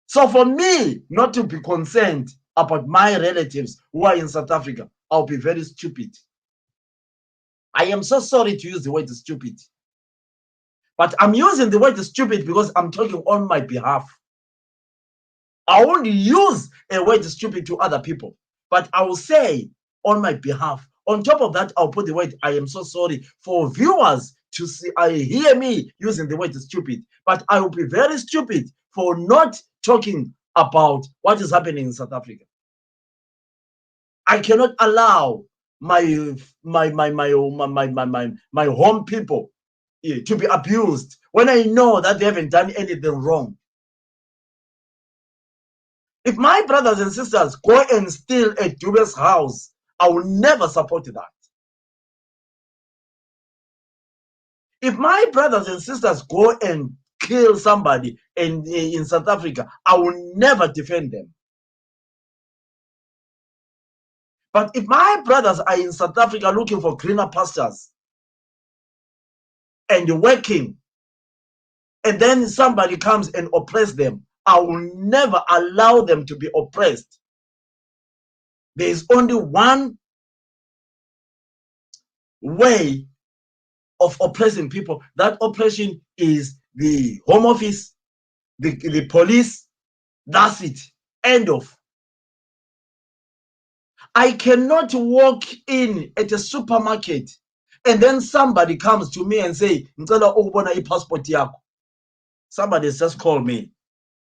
Speaker 3: So for me not to be concerned about my relatives who are in South Africa, I'll be very stupid. I am so sorry to use the word stupid. But I'm using the word stupid because I'm talking on my behalf. I won't use a word stupid to other people, but I will say on my behalf. On top of that, I'll put the word I am so sorry for viewers to see. I hear me using the word stupid, but I will be very stupid for not talking about what is happening in South Africa. I cannot allow my home people to be abused when I know that they haven't done anything wrong. If my brothers and sisters go and steal a Dube's house, I will never support that. If my brothers and sisters go and kill somebody in South Africa, I will never defend them. But if my brothers are in South Africa looking for greener pastures and working, and then somebody comes and oppresses them, I will never allow them to be oppressed. There is only one way of oppressing people. That oppression is the Home Office, the police. That's it. End of. I cannot walk in at a supermarket and then somebody comes to me and say, "Ngicela ukubona i-passport yakho." Somebody has just called me.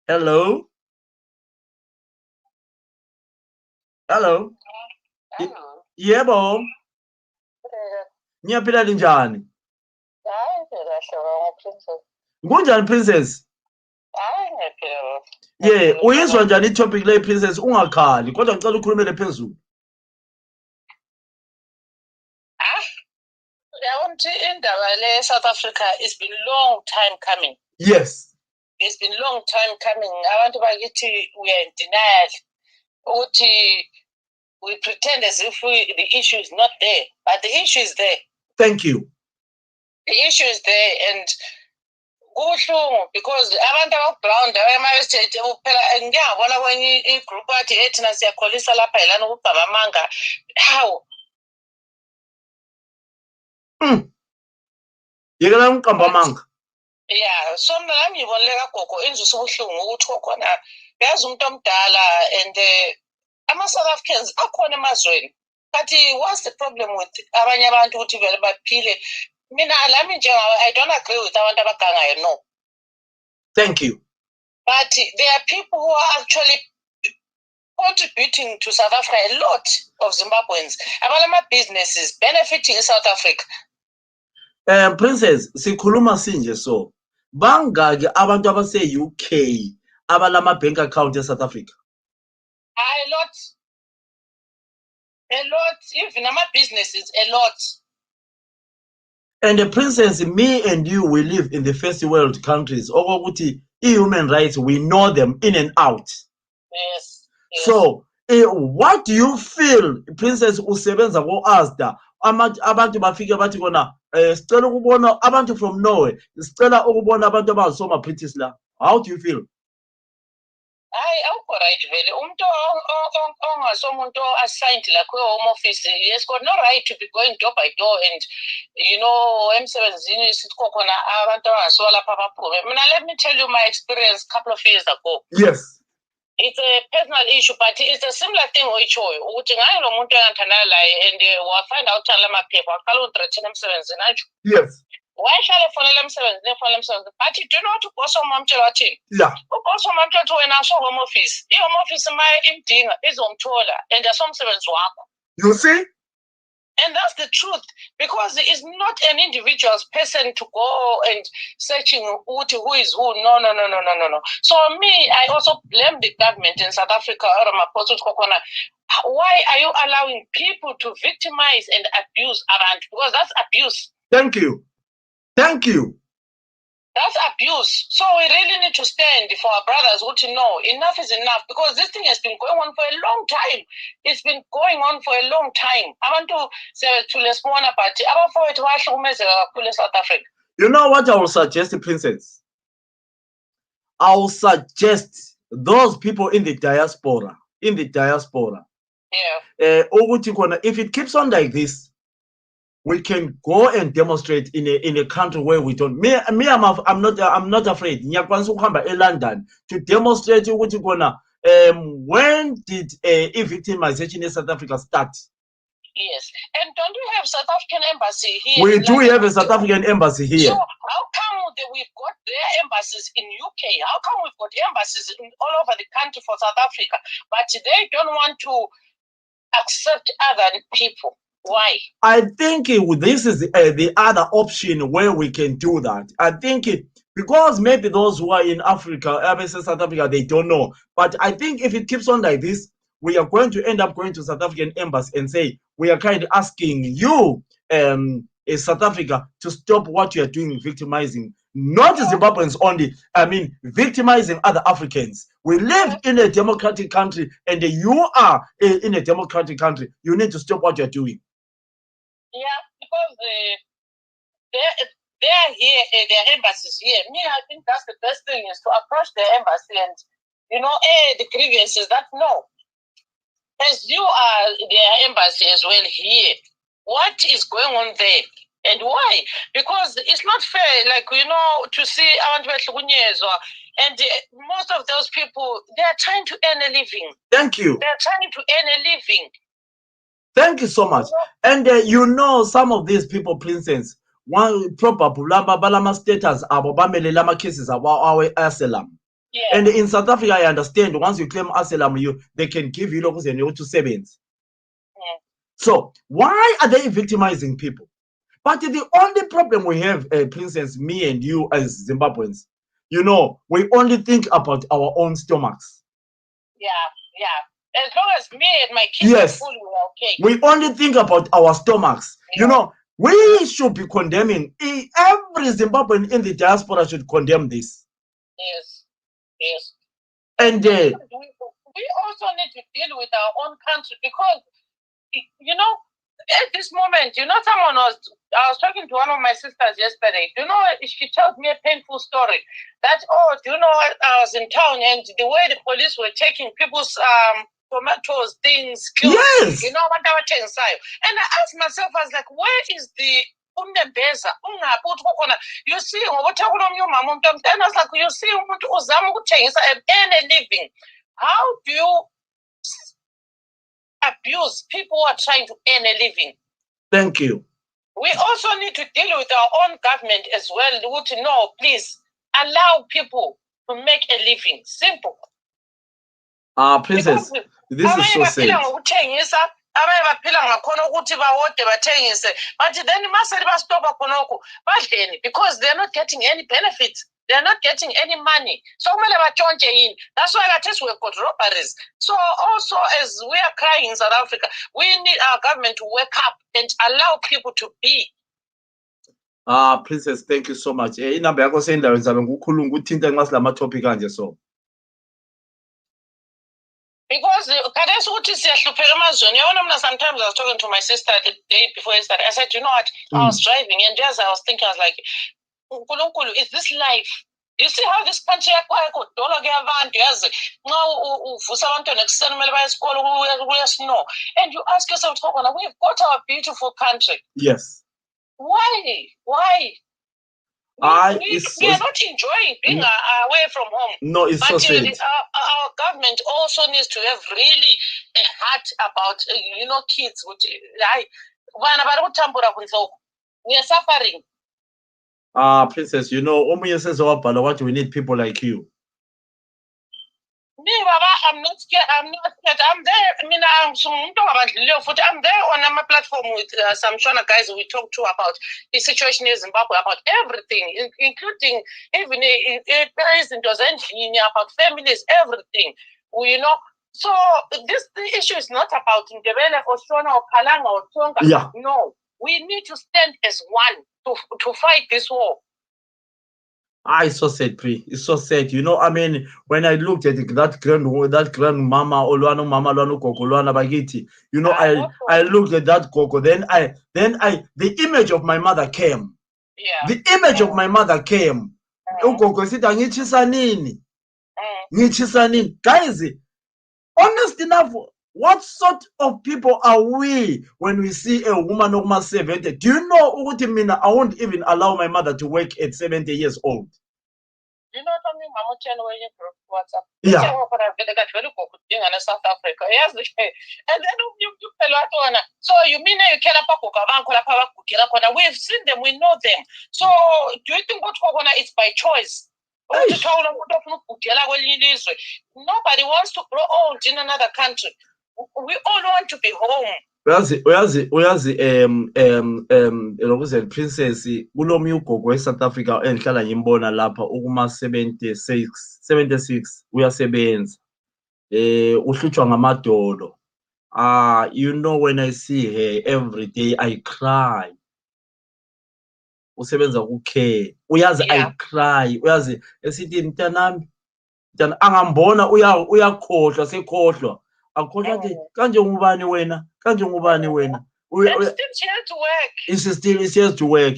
Speaker 3: Hello? Hello?
Speaker 4: Hello.
Speaker 3: Yebo. Ngiyaphila njani?
Speaker 4: Hayi phela hlobo princess.
Speaker 3: Kunjani princess?
Speaker 4: Hayi ngiyaphila.
Speaker 3: Yeah, uyizwa njani i-topic le princess ungakhali kodwa ngicela ukhulumele phezulu.
Speaker 4: Uyabona ukuthi indaba le South Africa it's been long time coming.
Speaker 3: Yes.
Speaker 4: It's been long time coming. Abantu bakithi we are in denial. Ukuthi we pretend as if the issue is not there, but the issue is there.
Speaker 3: Thank you.
Speaker 4: The issue is there, and kubuhlungu because abantu ababrown ema-estate phela ngike ngabona kwenye igroup athi thina siyakholisa lapha yilana ukubhama amanga. How?
Speaker 3: Yekela ngiqamba amanga.
Speaker 4: Yeah, so mina nami ngibonile kagogo inzuzo ubuhlungu ukuthi khona yazi umuntu omdala and ama-South Africans akhona emazweni. But what's the problem with abanye abantu ukuthi vele baphile? Mina lami njengawe I don't agree with abantu abagangayo, no.
Speaker 3: Thank you.
Speaker 4: But there are people who are actually contributing to South Africa, a lot of Zimbabweans. Abalama businesses benefiting in South Africa.
Speaker 3: Princess, sikhuluma sinje so. Bangaki abantu abase-UK abalama bank account e-South Africa?
Speaker 4: A lot. A lot. Even ama businesses, a lot.
Speaker 3: And the princess, me and you, we live in the first world countries. Okokuthi human rights, we know them in and out.
Speaker 4: Yes.
Speaker 3: So, what do you feel, Princess usebenza ko-ASDA? Abantu bafike bathi kona sicela ukubona abantu from Norway, sicela ukubona abantu abazisoma British la. How do you feel?
Speaker 4: Hayi awukho right vele umuntu ongasomuntu assigned la kwi-Home Office he has got no right to be going door by door and emsebenzini sithi khona abantu abangasola lapha baphume. Mina let me tell you my experience a couple of years ago.
Speaker 3: Yes.
Speaker 4: It's a personal issue, but it's a similar thing oyitshoyo ukuthi ngaye lo muntu engithandana naye and wafind out la maphepha waqala ungitrathina emsebenzini atsho.
Speaker 3: Yes.
Speaker 4: Wayehlala efonela emsebenzini but do you know what uboss wamamtshela wathini?
Speaker 3: Yeah.
Speaker 4: Uboss wamamtshela ukuthi wena aso-Home Office. I-Home Office ma imdinga izomthola and asomsebenzi wakho.
Speaker 3: You see?
Speaker 4: And that's the truth, because it's not an individual's person to go and searching who is who. No. So me, I also blame the government in South Africa. Why are you allowing people to victimize and abuse abantu? Because that's abuse.
Speaker 3: Thank you. Thank you.
Speaker 4: That's abuse. So we really need to stand for our brothers who to know enough is enough, because this thing has been going on for a long time. It's been going on for a long time. Abantu sebethulesibona but abafowethu bahlukumezeka kakhulu eSouth Africa.
Speaker 3: You know what I will suggest, Princess? I will suggest those people in the diaspora.
Speaker 4: Yeah.
Speaker 3: If it keeps on like this, we can go and demonstrate in a country where we don't. I'm not afraid. Ngiyakwanisa ukuhamba eLondon to demonstrate ukuthi kona when did victimization in South Africa start?
Speaker 4: Yes. And don't we have South African embassy here?
Speaker 3: We do have a South African embassy here.
Speaker 4: So how come we've got their embassies in UK? How come we've got embassies all over the country for South Africa, but they don't want to accept other people? Why?
Speaker 3: I think this is the other option where we can do that. I think because maybe those who are in Africa, South Africa, they don't know. But I think if it keeps on like this, we are going to end up going to South African embassy and say, we are kind of asking you, South Africa, to stop what you are doing, victimizing, not Zimbabweans only, victimizing other Africans. We live in a democratic country, and you are in a democratic country. You need to stop what you're doing.
Speaker 4: Yeah, because they're here, their embassies here. Me, I think that's the best thing is to approach their embassy and, the grievances that no. As you are their embassy as well here, what is going on there? And why? Because it's not fair, like, to see abantu behlukunyezwa, and most of those people, they are trying to earn a living.
Speaker 3: Thank you.
Speaker 4: They are trying to earn a living.
Speaker 3: Thank you so much. And some of these people, for instance, one probably balama status abo bamele lama cases about asylum.
Speaker 4: Yeah.
Speaker 3: And in South Africa, I understand once you claim asylum, they can give you locals and you to sevens. So why are they victimizing people? But the only problem we have, for instance, me and you as Zimbabweans, we only think about our own stomachs.
Speaker 4: Yeah. As long as me and my kids are fully okay.
Speaker 3: We only think about our stomachs.
Speaker 4: Yeah.
Speaker 3: We should be condemning. Every Zimbabwean in the diaspora should condemn this.
Speaker 4: Yes.
Speaker 3: And
Speaker 4: we also need to deal with our own country because, at this moment, I was talking to one of my sisters yesterday. She told me a painful story that, I was in town and the way the police were taking people's tomatoes, things, clothes,
Speaker 3: yes.
Speaker 4: What they were taking. And I asked myself, I was like, where is the you see, and I was like, you see, and earn a living. How do you abuse people who are trying to earn a living?
Speaker 3: Thank you.
Speaker 4: We also need to deal with our own government as well. To know, please allow people to make a living. Simple.
Speaker 3: Princess, this is so sad.
Speaker 4: But then because they're not getting any benefits, they're not getting any money. So that's why we've got robberies. So also, as we are crying in South Africa, we need our government to wake up and allow people to be.
Speaker 3: Princess, thank you so much. Inamba yakho sendaweni zabe ngukhuluma ukuthinta nxa silama topic kanje so.
Speaker 4: Because sometimes I was talking to my sister the day before yesterday. I said, you know what? I was driving and just I was thinking, I was like, is this life? You see how this country and you ask yourself, we've got our beautiful country.
Speaker 3: Yes.
Speaker 4: Why? We are not enjoying being away from home.
Speaker 3: No, it's so sad.
Speaker 4: Our government also needs to have really a heart about, kids. We are suffering.
Speaker 3: Princess, Omunye says what we need people like you.
Speaker 4: Me, Baba, I'm not scared. I'm there. I'm there on my platform with some Shona guys we talk to about the situation in Zimbabwe, about everything, including even about families, everything. So the issue is not about Ndebele or Shona or Kalanga or Tonga.
Speaker 3: Yeah.
Speaker 4: No, we need to stand as one to fight this war.
Speaker 3: It's so sad, Pri. It's so sad. When I looked at that grandmama, Olwano Mama Lwano Koko Lwana Bagiti, I looked at that Koko. Then the image of my mother came.
Speaker 4: Yeah.
Speaker 3: The image of my mother came. Koko sita ngichisa nini? Guys, honest enough, what sort of people are we when we see a woman of 70? Do you know what I mean? I won't even allow my mother to work at 70 years old.
Speaker 4: You know something, Mama Chen, when you WhatsApp?
Speaker 3: Yeah.
Speaker 4: South Africa. Yes. And then you so you mean you can't we've seen them, we know them. So do you think what is by choice? Nobody wants to grow old in another country. We all want to be home.
Speaker 3: uyazi princess kulomunye ugogo eSouth Africa engihlala ngimbona lapha ukuma 76 uyasebenza uhlutshwa ngamadolo when I see her every day I cry. Usebenza ku-care uyazi I cry uyazi esithi mntanami angambona uyakhohlwa sekhohlwa akhohlwa athi kanje ngubani wena
Speaker 4: And still she has to work.
Speaker 3: She has to work.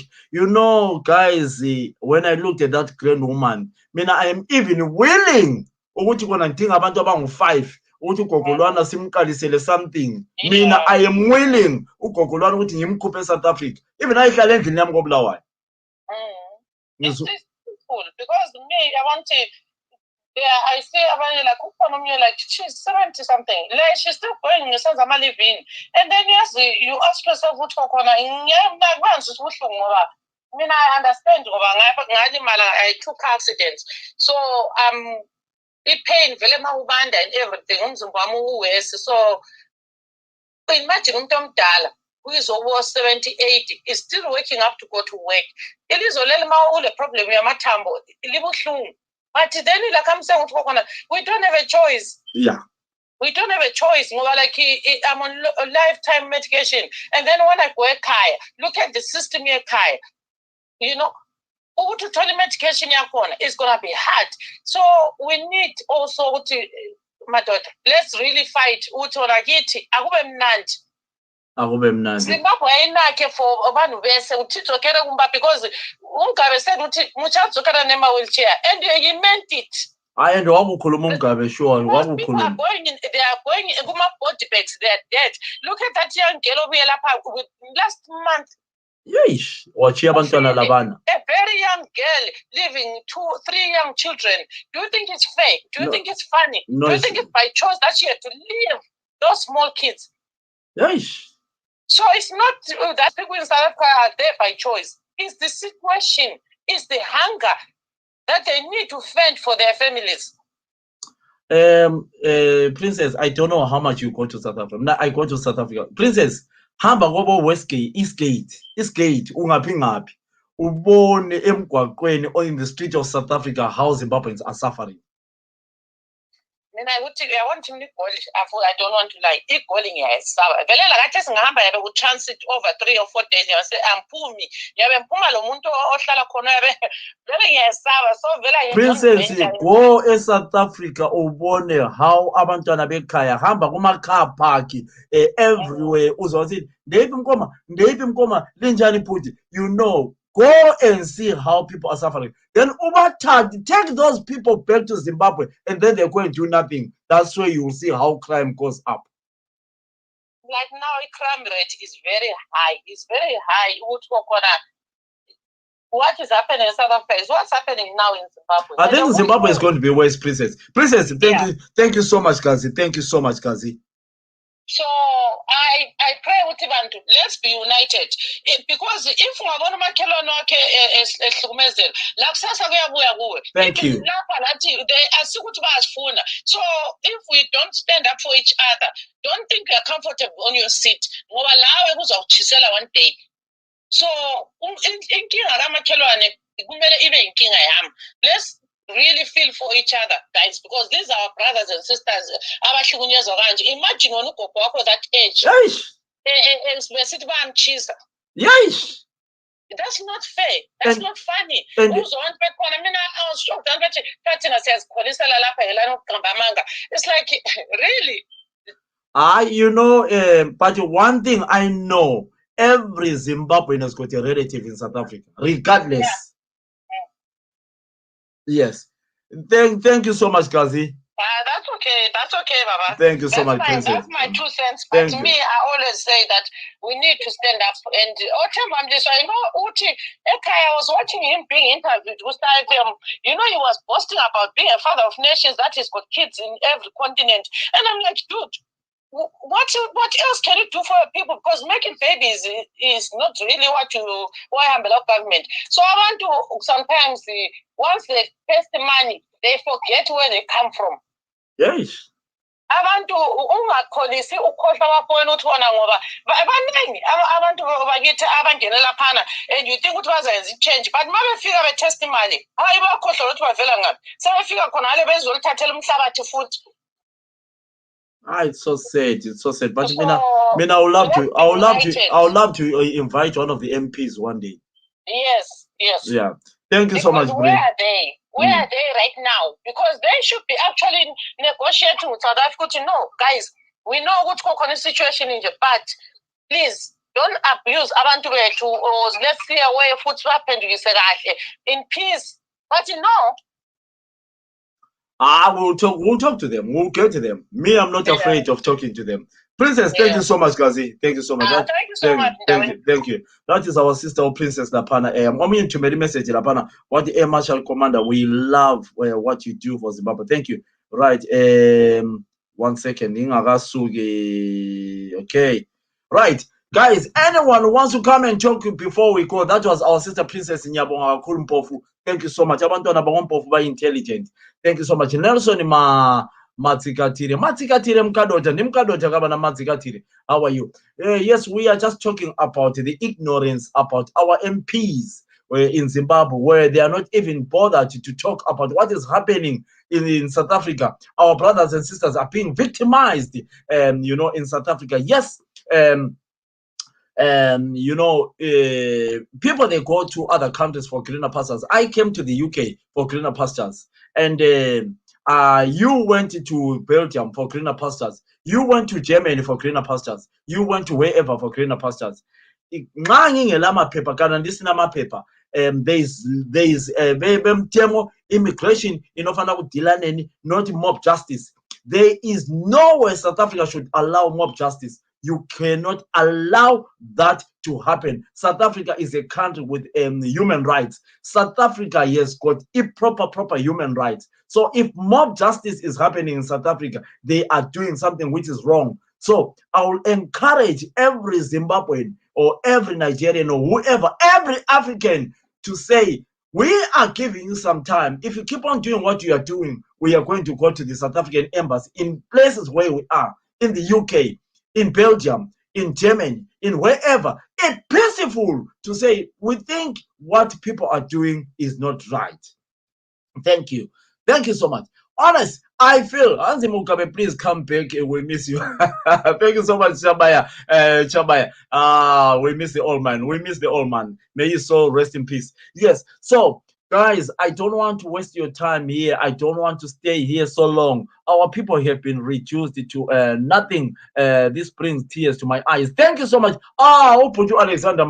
Speaker 3: Guys, when I looked at that grand woman, I am even willing ukuthi kona ngidinga abantu abangu-5 uthi ugogolwana simqalisele something. Mina I am willing ugogolwana ukuthi ngimkhuphe eSouth Africa. Even ayihlala endlini yami koBulawayo.
Speaker 4: It's cool because me, I want to. Yeah, I see abanye like she's 70 something. Like she's still going living. And then yes, you ask yourself what I mean, I understand. I took accidents, so it pain and everything. So imagine who is over 70, 80 is still waking up to go to work. It is a problem. But then, like I'm saying, we don't have a choice.
Speaker 3: Yeah.
Speaker 4: We don't have a choice. Like I'm on lifetime medication, and then when I go Kaya, look at the system here, Kaya. You know, to tell medication is gonna be hard. So we need also to, my daughter. Let's really fight. Zimbabwe ainake for vanhu vese utidzokere kumba because Mugabe said muchadzokera nema-wheelchair and he meant it.
Speaker 3: And wabukhuluma Mugabe, sure.
Speaker 4: People are going in, they are going kuma-body bags, they are dead. Look at that young girl over here last month.
Speaker 3: Yeesh, wachiya abantwana labana.
Speaker 4: A very young girl leaving 2-3 young children. Do you think it's fair? Do you think it's funny?
Speaker 3: No,
Speaker 4: do you think it's by choice that she had to leave those small kids?
Speaker 3: Yeesh.
Speaker 4: So it's not that people in South Africa are there by choice. It's the situation, it's the hunger that they need to fend for their families.
Speaker 3: Princess, I don't know how much you go to South Africa. Now, I go to South Africa. Princess, hamba ngobo Westgate, Eastgate, ungaphi ubone emgwaqweni or in the street of South Africa how Zimbabweans are suffering.
Speaker 4: I want to make I don't want to lie. Equaling yes. Velela gathi singahamba yabe ku transit over 3 or 4 days. Yabe say amphumi. Yabe mphuma lo muntu ohlala khona yabe vele ngiyasaba. So vela
Speaker 3: Princess, go e South Africa ubone how abantwana bekhaya hamba kuma car park everywhere uzothi ndeyiphi mkoma linjani phuthi, you know. Go and see how people are suffering. Then take those people back to Zimbabwe and then they're going to do nothing. That's where you will see how crime goes up.
Speaker 4: Like now, crime rate is very high. It's very high. What is happening in South Africa is what's happening now in Zimbabwe.
Speaker 3: I think Zimbabwe is going to be worse, Princess. Princess, thank you so much, Kazi. Thank you so much, Kazi.
Speaker 4: So I pray with Ibantu, let's be united. Because if we are going to
Speaker 3: thank you.
Speaker 4: So if we don't stand up for each other, don't think you're comfortable on your seat. One day. So let's really feel for each other, guys, because these are our brothers and sisters. Imagine when you go that age.
Speaker 3: Yes.
Speaker 4: That's not fair. That's not funny. I was shocked. It's like, really?
Speaker 3: You know, but one thing I know, every Zimbabwean has got a relative in South Africa, regardless.
Speaker 4: Yeah.
Speaker 3: Yes. Thank you so much, Kazi.
Speaker 4: That's okay, Baba.
Speaker 3: Thank you so much, Princess.
Speaker 4: That's my 2 cents. But to me, I always say that we need to stand up. And I was watching him being interviewed. You know, he was boasting about being a father of nations, that he's got kids in every continent. And I'm like, dude, what else can you do for people? Because making babies is not really why I'm a government. So I want to sometimes once they pay the money, they forget where they come from.
Speaker 3: Yes.
Speaker 4: Abantu ungakholisi ukhohlwa kwakho wena uthi wona ngoba abaningi abantu bakithi abangenela phana and you think ukuthi bazayenza i-change but uma befika betest imali hayi bakhohlwa ukuthi bavela ngaphi sebefika khona ale bezolithathela umhlabathi futhi.
Speaker 3: It's so sad. It's so sad. But I would love to invite one of the MPs one day.
Speaker 4: Yes.
Speaker 3: Yeah. Thank you so much.
Speaker 4: Where are they? Where are they right now? Because they should be actually negotiating with South Africa to know, guys, we know what's going on the situation in Japan, but please don't abuse abantu bethu or let's see a way of what's happened in peace. But
Speaker 3: We'll talk to them. We'll get to them. Me, I'm not afraid of talking to them. Princess, thank you so much, Gazi. Thank you so much.
Speaker 4: Thank you so much,
Speaker 3: Thank you. That is our sister, Princess Lapana. I'm going to make a message, Lapana. What the Air Marshal Commander, we love what you do for Zimbabwe. Thank you. Right. 1 second. Okay. Right. Guys, anyone who wants to come and talk before we go, that was our sister Princess Nyabonga Kulumpofu. Thank you so much. Abantwana bangompofu ba intelligent. Thank you so much. Nelson Matsikatire Mkadota Nimkadota Kabana Matsikatire. How are you? Yes, we are just talking about the ignorance about our MPs in Zimbabwe, where they are not even bothered to talk about what is happening in South Africa. Our brothers and sisters are being victimized, in South Africa. Yes, people, they go to other countries for greener pastures. I came to the UK for greener pastures, and you went to Belgium for greener pastures. You went to Germany for greener pastures. You went to wherever for greener pastures. There's immigration, not mob justice. There is no way South Africa should allow mob justice. You cannot allow that to happen. South Africa is a country with human rights. South Africa has got proper human rights. So if mob justice is happening in South Africa, they are doing something which is wrong. So I will encourage every Zimbabwean or every Nigerian or whoever, every African to say, we are giving you some time. If you keep on doing what you are doing, we are going to go to the South African embassy in places where we are, in the UK, in Belgium, in Germany, in wherever. It's peaceful to say, we think what people are doing is not right. Thank you. Thank you so much. Honest, I feel, Anzi Mugabe, please come back. We miss you. Thank you so much, Chabaya. We miss the old man. We miss the old man. May his soul rest in peace. Yes. So, guys, I don't want to waste your time here. I don't want to stay here so long. Our people have been reduced to nothing. This brings tears to my eyes. Thank you so much. Put you Alexander.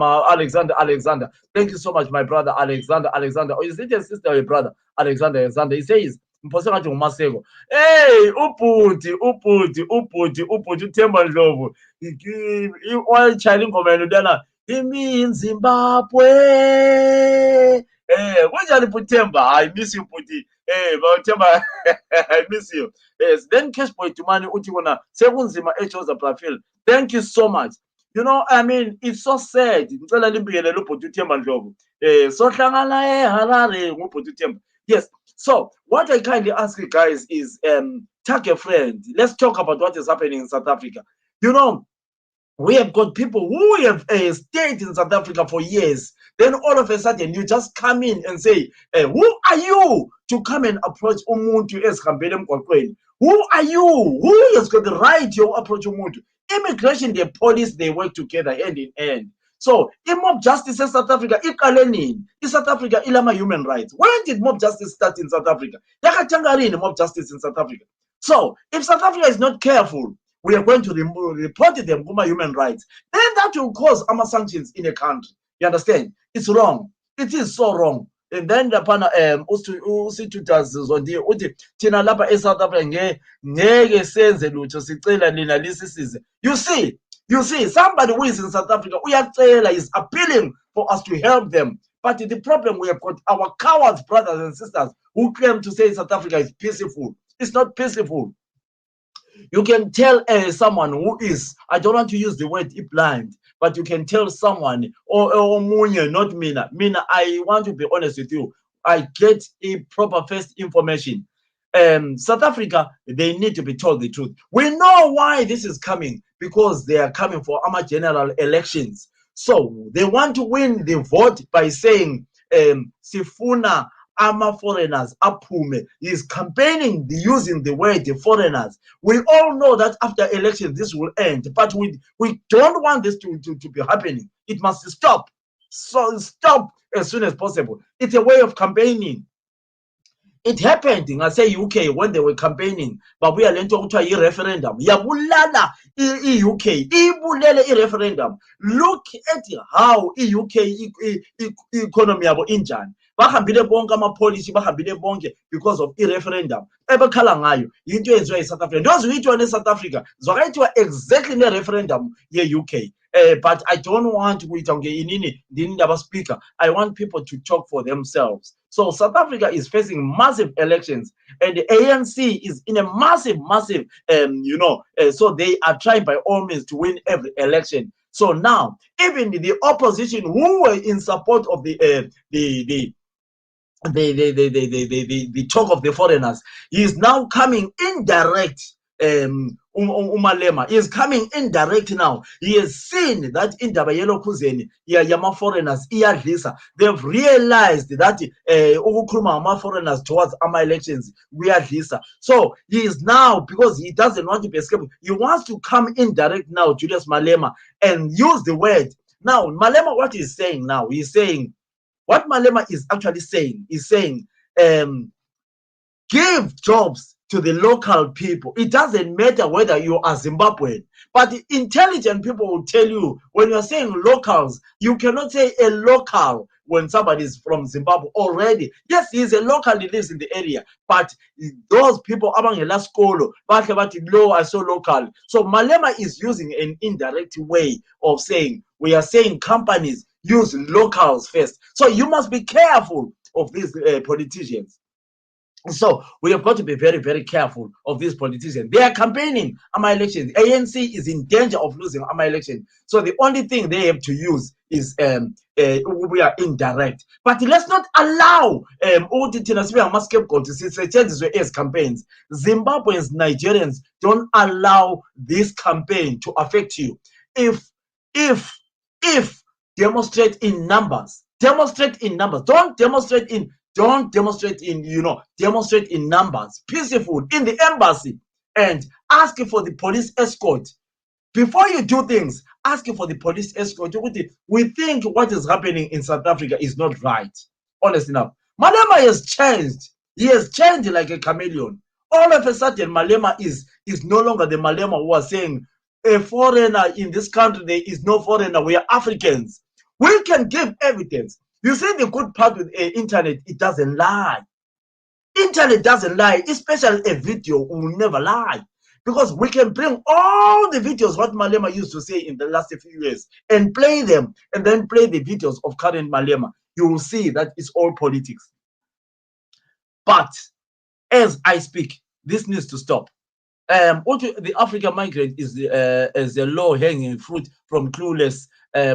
Speaker 3: Thank you so much, my brother Alexander. Oh, is it your sister or your brother? Alexander. He says, hey, uputi uthemba ndlovu child ingoma udana in Zimbabwe. Kunjani Putemba? I miss you, Puti. Putemba, I miss you. Yes, then Cash Boy Tumani Utikona Sekunzima Echoza Profile. Thank you so much. I mean, it's so sad. Yes. So what I kindly ask you guys is tag a friend. Let's talk about what is happening in South Africa. We have got people who have stayed in South Africa for years. Then all of a sudden you just come in and say, who are you to come and approach umuntu esikambele emgwaqweni? Who are you? Who has got the right to approach umuntu? Immigration, the police, they work together hand in hand. So, in mob justice in South Africa, in South Africa, ilama human rights. When did mob justice start in South Africa? Mob justice in South Africa. So, if South Africa is not careful, we are going to report them for human rights. Then that will cause sanctions in a country. You understand? It's wrong. It is so wrong. And then the pana usituthazi zonke uthi thina lapha eSouth Africa ngeke senze lutho sicela nina lisisize. You see, somebody who is in South Africa, uyacela, is appealing for us to help them. But the problem, we have got our cowards, brothers and sisters, who claim to say South Africa is peaceful. It's not peaceful. You can tell someone who is, I don't want to use the word blind, but you can tell someone, Munye, not Mina. Mina, I want to be honest with you. I get a proper first information. South Africa, they need to be told the truth. We know why this is coming, because they are coming for general elections. So they want to win the vote by saying, Sifuna ama foreigners aphume. He is campaigning using the word the foreigners. We all know that after elections this will end, but we don't want this to be happening. It must stop. So stop as soon as possible. It's a way of campaigning. It happened in, I say, UK when they were campaigning, but we are going to a referendum. Yabulala UK, ibulele referendum. Look at how UK economy abo injan. bahambile bonke amapolishi bahambile bonke because of i-referendum ebekhala ngayo into eyenziwa yi-South Africa. Those uyithiwa ne-South Africa zwakayithiwa exactly ne-referendum ye-UK. But I don't want to speaker. I want people to talk for themselves. So South Africa is facing massive elections, and the ANC is in a massive, so they are trying by all means to win every election. So now, even the opposition who were in support of the talk of the foreigners, he is now coming indirect. Umalema is coming indirect now. He has seen that in Dabayelo Kuzeni, Yama foreigners, they've realized that Ukruma foreigners towards Ama elections, we are Lisa. So he is now, because he doesn't want to be escaped, he wants to come indirect now, Julius Malema, and use the word. Now, Malema, what he's saying now, he's saying, what Malema is actually saying, is saying, give jobs to the local people. It doesn't matter whether you are Zimbabwean, but intelligent people will tell you when you're saying locals, you cannot say a local when somebody is from Zimbabwe already. Yes, he is a local, he lives in the area, but those people among the last school, low are so local. So Malema is using an indirect way of saying, we are saying companies use locals first. So you must be careful of these politicians. So we have got to be very, very careful of these politicians. They are campaigning AMA elections. ANC is in danger of losing AMA election. So the only thing they have to use is we are indirect. But let's not allow as campaigns. Zimbabweans, Nigerians, don't allow this campaign to affect you. If demonstrate in numbers. Demonstrate in numbers. Don't demonstrate in demonstrate in numbers, peaceful, in the embassy, and ask for the police escort. Before you do things, ask for the police escort. We think what is happening in South Africa is not right. Honestly enough, Malema has changed. He has changed like a chameleon. All of a sudden, Malema is no longer the Malema who was saying, a foreigner in this country, there is no foreigner, we are Africans. We can give evidence. You see the good part with internet, it doesn't lie. Internet doesn't lie, especially a video will never lie. Because we can bring all the videos what Malema used to say in the last few years and play them, and then play the videos of current Malema. You will see that it's all politics. But as I speak, this needs to stop. The African migrant is a low-hanging fruit from clueless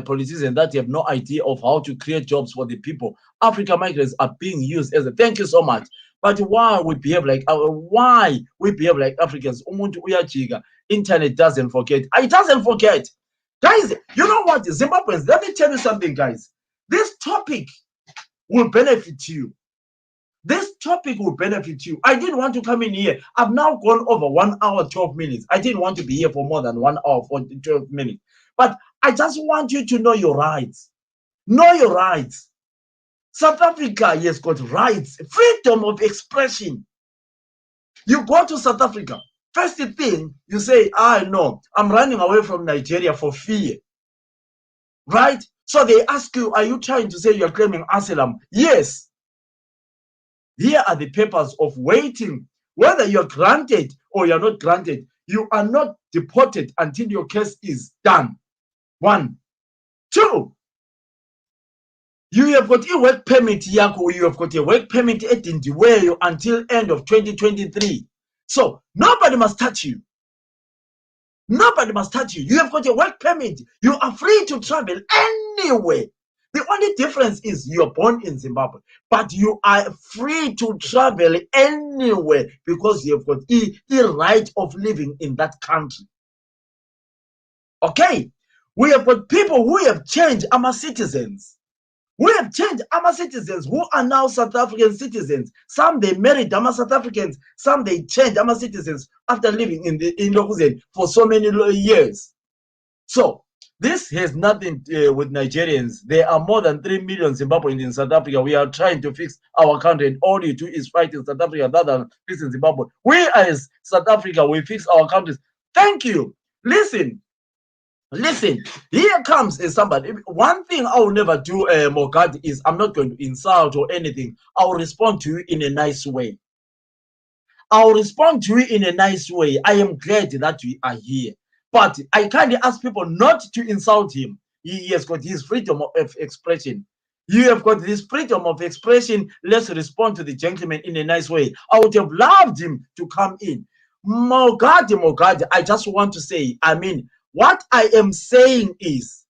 Speaker 3: politicians that have no idea of how to create jobs for the people. African migrants are being used as a thank you so much. But why we behave like Africans? Internet doesn't forget. It doesn't forget. Guys, you know what? Zimbabweans, let me tell you something, guys. This topic will benefit you. This topic will benefit you. I didn't want to come in here. I've now gone over 1 hour, 12 minutes. I didn't want to be here for more than 1 hour, 12 minutes. But I just want you to know your rights. Know your rights. South Africa has got rights, freedom of expression. You go to South Africa, first thing you say, no, I'm running away from Nigeria for fear. Right? So they ask you, are you trying to say you're claiming asylum? Yes. Here are the papers of waiting. Whether you're granted or you're not granted, you are not deported until your case is done. 1. 2. You have got a work permit, Yako. You have got a work permit at Ingnore until end of 2023. So nobody must touch you. Nobody must touch you. You have got a work permit. You are free to travel anywhere. The only difference is you're born in Zimbabwe, but you are free to travel anywhere because you have got the right of living in that country. Okay? We have got people who have changed our citizens. We have changed our citizens who are now South African citizens. Some they married our South Africans. Some they changed our citizens after living in Lokuzeni for so many years. So this has nothing with Nigerians. There are more than 3 million Zimbabweans in South Africa. We are trying to fix our country, and all you do is fight in South Africa rather than fixing Zimbabwe. We as South Africa, we fix our countries. Thank you. Listen, Listen, here comes somebody. One thing I will never do, Mogad, is I'm not going to insult or anything. I will respond to you in a nice way. I'll respond to you in a nice way. I am glad that we are here. But I kindly ask people not to insult him. He has got his freedom of expression. You have got this freedom of expression. Let's respond to the gentleman in a nice way. I would have loved him to come in. Mogadi, I just want to say, what I am saying is,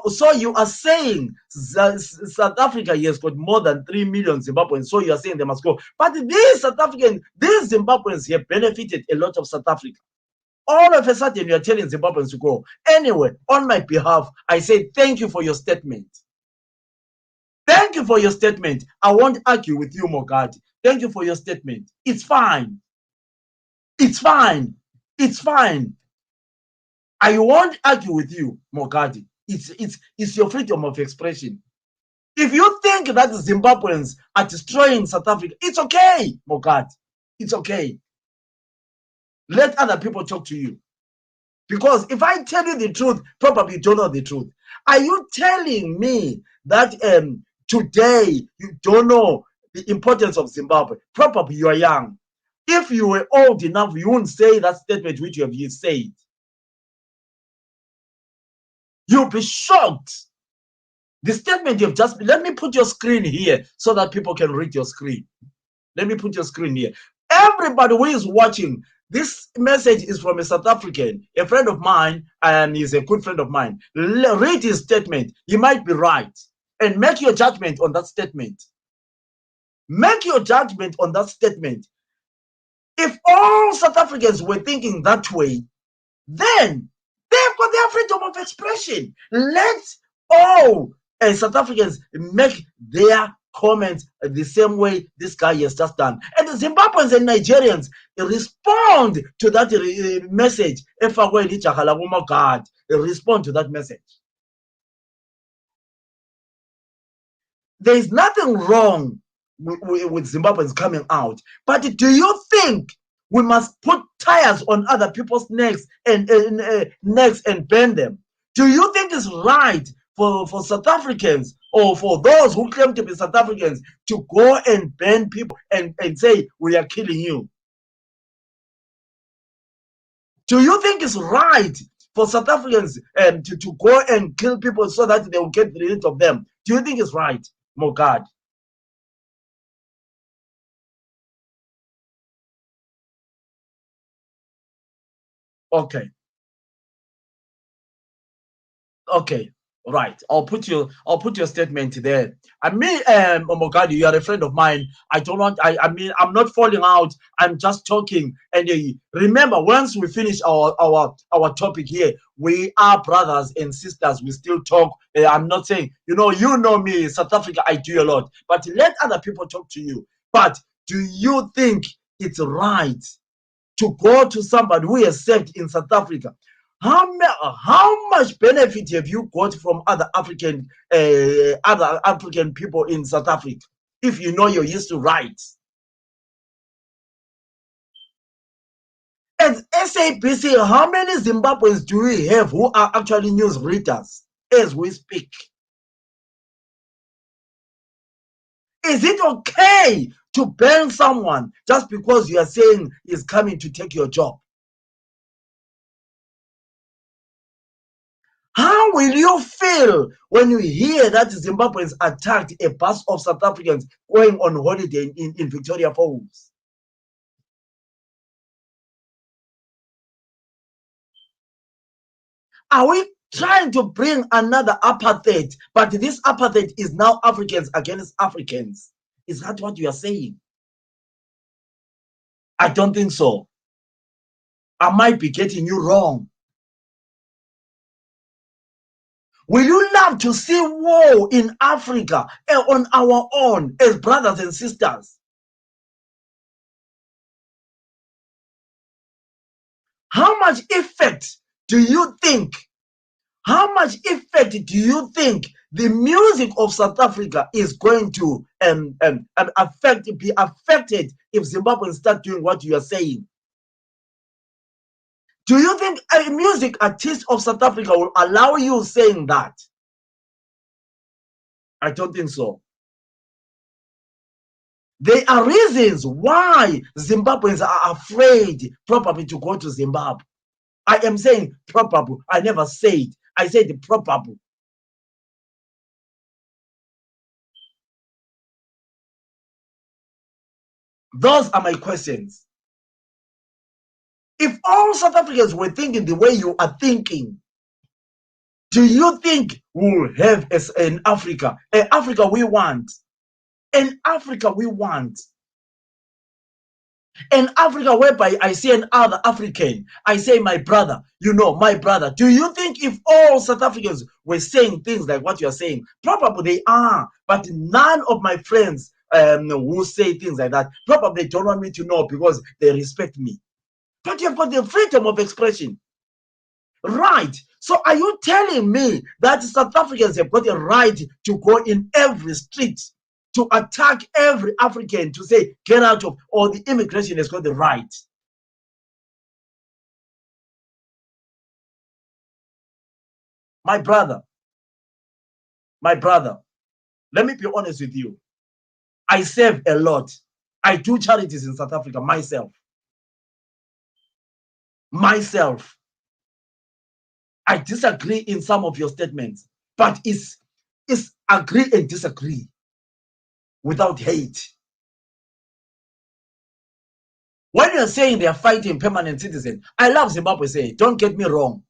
Speaker 3: so you are saying South Africa has got more than 3 million Zimbabweans, so you are saying they must go. But these Zimbabweans have benefited a lot of South Africa. All of a sudden, you are telling Zimbabweans to go. Anyway, on my behalf, I say thank you for your statement. Thank you for your statement. I won't argue with you, Mogadi. Thank you for your statement. It's fine. It's fine. It's fine. I won't argue with you, Mogadi. It's your freedom of expression. If you think that Zimbabweans are destroying South Africa, it's okay, Mogadi. It's okay. Let other people talk to you. Because if I tell you the truth, probably you don't know the truth. Are you telling me that today you don't know the importance of Zimbabwe? Probably you are young. If you were old enough, you wouldn't say that statement which you have said. You'll be shocked. The statement you've just... Let me put your screen here so that people can read your screen. Let me put your screen here. Everybody who is watching, this message is from a South African, a friend of mine, and he's a good friend of mine. Read his statement. He might be right. And make your judgment on that statement. Make your judgment on that statement. If all South Africans were thinking that way, then they've got their freedom of expression. Let all South Africans make their comments the same way this guy has just done. And the Zimbabweans and Nigerians respond to that message. Respond to that message. There is nothing wrong with Zimbabweans coming out. But do you think we must put tires on other people's necks and bend them? Do you think it's right for South Africans or for those who claim to be South Africans to go and ban people and say, we are killing you? Do you think it's right for South Africans to go and kill people so that they will get rid of them? Do you think it's right, Mogad? Okay. Okay. Right. I'll put your statement there. Mogadi, you are a friend of mine. I'm not falling out. I'm just talking. And remember, once we finish our topic here, we are brothers and sisters. We still talk. I'm not saying, you know me, South Africa, I do a lot. But let other people talk to you. But do you think it's right to go to somebody who has served in South Africa? How much benefit have you got from other African people in South Africa? If you know you're used to rights. At SABC, how many Zimbabweans do we have who are actually news readers as we speak? Is it okay to ban someone just because you are saying he's coming to take your job? How will you feel when you hear that Zimbabweans attacked a bus of South Africans going on holiday in Victoria Falls? Are we trying to bring another apartheid? But this apartheid is now Africans against Africans. Is that what you are saying? I don't think so. I might be getting you wrong. Will you love to see war in Africa on our own as brothers and sisters? How much effect do you think? How much effect do you think the music of South Africa is going to be affected if Zimbabweans start doing what you are saying? Do you think a music artist of South Africa will allow you saying that? I don't think so. There are reasons why Zimbabweans are afraid probably to go to Zimbabwe. I am saying probable. I never said. I said probable. Those are my questions. If all South Africans were thinking the way you are thinking, do you think we'll have an Africa? An Africa we want. An Africa we want. An Africa whereby I see another African, I say my brother, you know, my brother. Do you think if all South Africans were saying things like what you're saying, probably they are, but none of my friends who say things like that, probably they don't want me to know because they respect me. But you've got the freedom of expression. Right. So are you telling me that South Africans have got a right to go in every street to attack every African to say, get out of, or the immigration has got the right? My brother, let me be honest with you. I serve a lot. I do charities in South Africa myself. I disagree in some of your statements, but it's agree and disagree without hate. When you're saying they are fighting permanent citizens, I love Zimbabwe saying, don't get me wrong.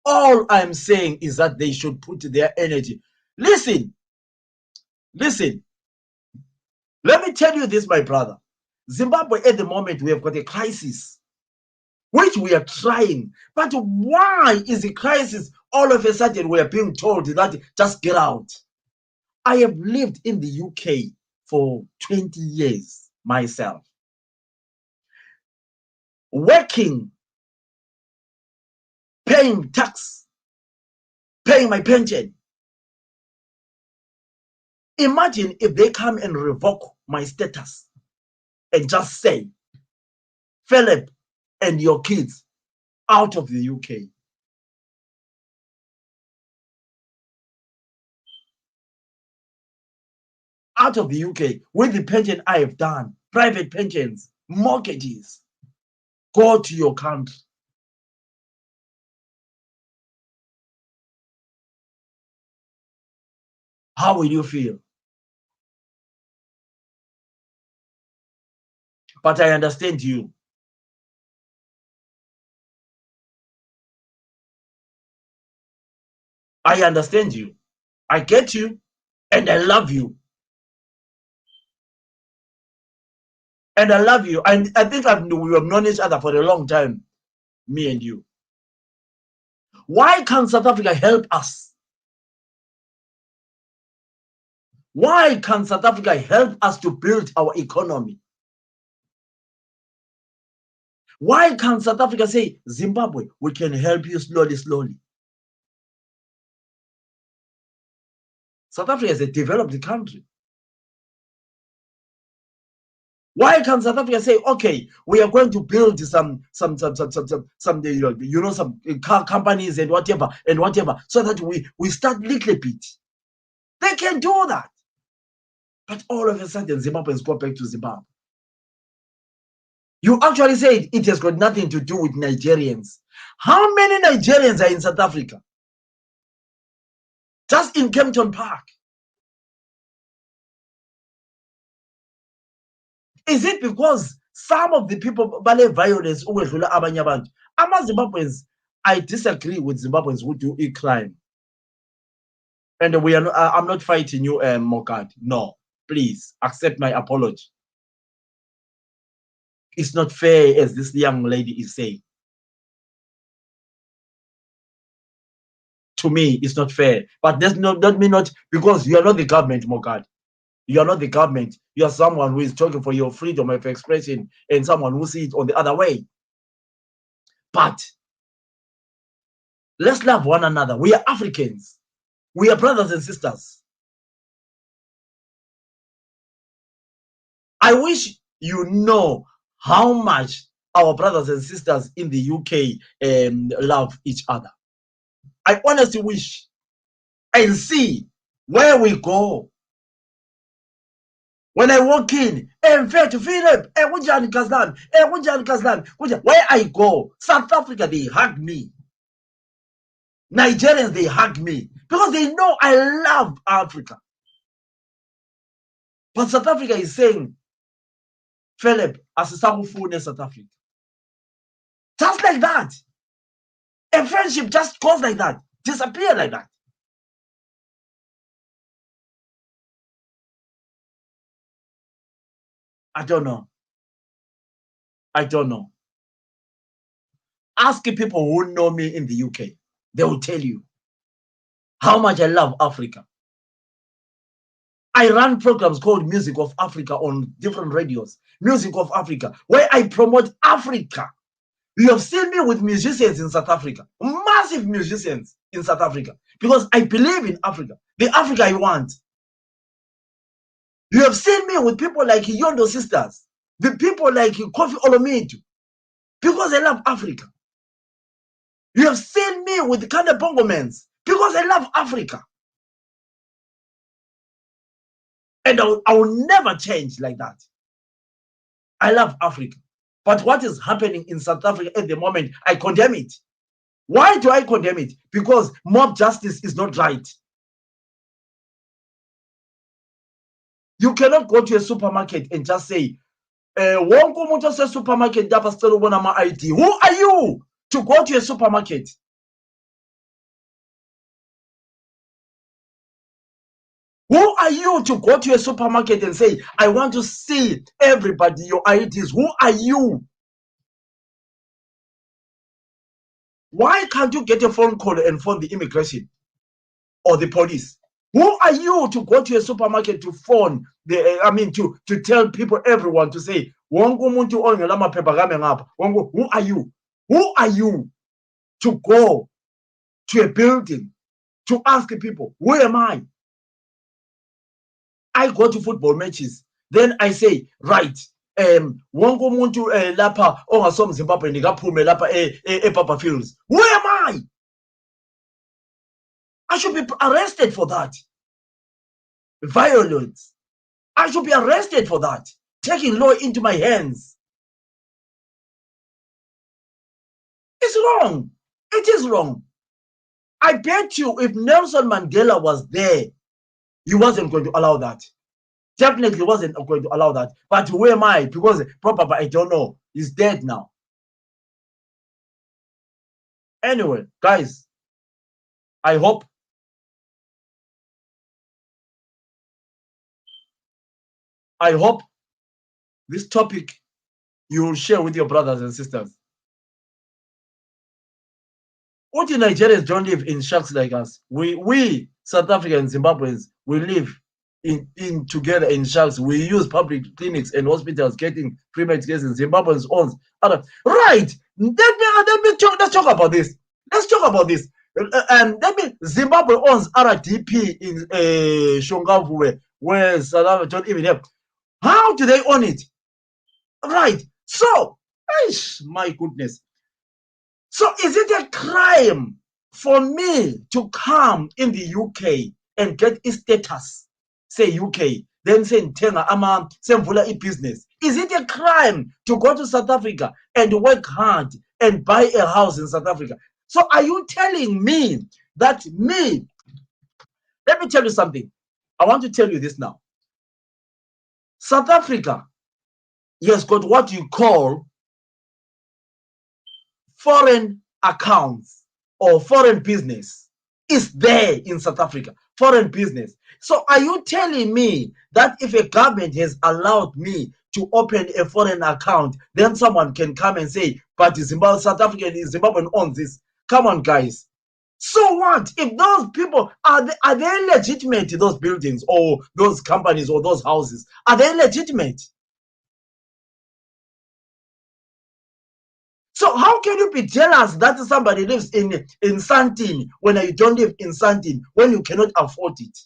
Speaker 3: All I'm saying is that they should put their energy. Listen. Let me tell you this, my brother. Zimbabwe at the moment, we have got a crisis, which we are trying. But why is the crisis all of a sudden we are being told that just get out? I have lived in the UK for 20 years myself. Working, paying tax, paying my pension. Imagine if they come and revoke my status and just say, Philip and your kids out of the UK. Out of the UK with the pension I have done, private pensions, mortgages, go to your country. How will you feel? But I understand you. I understand you. I get you, and I love you. And I love you. And I think we have known each other for a long time, me and you. Why can't South Africa help us? Why can South Africa help us to build our economy? Why can't South Africa say, Zimbabwe, we can help you slowly? South Africa is a developed country. Why can't South Africa say, okay, we are going to build some car companies and whatever, so that we start little bit. They can do that. But all of a sudden, Zimbabweans go back to Zimbabwe. You actually said it has got nothing to do with Nigerians. How many Nigerians are in South Africa? Just in Kempton Park. Is it because some of the people bale violence ukwedlula abanye abantu? Ama-Zimbabweans, I disagree with Zimbabweans who do e-crime. And we are I'm not fighting you, Mogad. No, please accept my apology. It's not fair, as this young lady is saying. To me, it's not fair. But that's not because you are not the government, Mogad. You are not the government. You are someone who is talking for your freedom of expression and someone who sees it on the other way. But let's love one another. We are Africans. We are brothers and sisters. I wish you know how much our brothers and sisters in the UK love each other. I honestly wish and see where we go. When I walk in, Philip, where I go, South Africa, they hug me. Nigerians, they hug me because they know I love Africa. But South Africa is saying, Philip, as a Samufune South Africa. Just like that. A friendship just goes like that, disappear like that. I don't know. I don't know. Ask people who know me in the UK. They will tell you how much I love Africa. I run programs called Music of Africa on different radios. Music of Africa, where I promote Africa. You have seen me with musicians in South Africa, massive musicians in South Africa, because I believe in Africa, the Africa I want. You have seen me with people like Yondo Sisters, the people like Kofi Olomide, because I love Africa. You have seen me with Kanda Bongo Mans, because I love Africa. And I will never change like that. I love Africa. But what is happening in South Africa at the moment, I condemn it. Why do I condemn it? Because mob justice is not right. You cannot go to a supermarket and just say, wonke umuntu ose-supermarket lapha sicela ubona ama-ID. Who are you to go to a supermarket? Who are you to go to a supermarket and say, I want to see everybody, your IDs? Who are you? Why can't you get a phone call and phone the immigration or the police? Who are you to go to a supermarket to phone the, to tell people, everyone, to say, who are you? Who are you to go to a building to ask people, who am I? I go to football matches. Then I say, right, wonke umuntu lapha ongasom Zimbabwe ndikaphume lapha ePapa Fields. Who am I? I should be arrested for that. Violence. I should be arrested for that. Taking law into my hands. It's wrong. It is wrong. I bet you if Nelson Mandela was there, he wasn't going to allow that. Definitely wasn't going to allow that. But who am I? Because probably, I don't know. He's dead now. Anyway, guys, I hope this topic you will share with your brothers and sisters. What the Nigerians don't live in shacks like us. We South Africans, Zimbabweans, we live in together in shacks. We use public clinics and hospitals getting free medication. Zimbabweans owns other right. Let's talk about this. Let's talk about this. Zimbabwe owns RDP in Shongavue, where South Africa don't even have. How do they own it? Right. So, my goodness. So is it a crime for me to come in the UK and get a status, say UK, then say Ntenga ama semvula a business? Is it a crime to go to South Africa and work hard and buy a house in South Africa? So are you telling me that me? Let me tell you something. I want to tell you this now. South Africa has got what you call foreign accounts or foreign business is there in South Africa. Foreign business. So are you telling me that if a government has allowed me to open a foreign account, then someone can come and say, but South African Zimbabwean owns this? Come on, guys. So what if those people are they legitimate, those buildings or those companies or those houses? Are they legitimate? So how can you be jealous that somebody lives in Sandton when you don't live in Sandton, when you cannot afford it?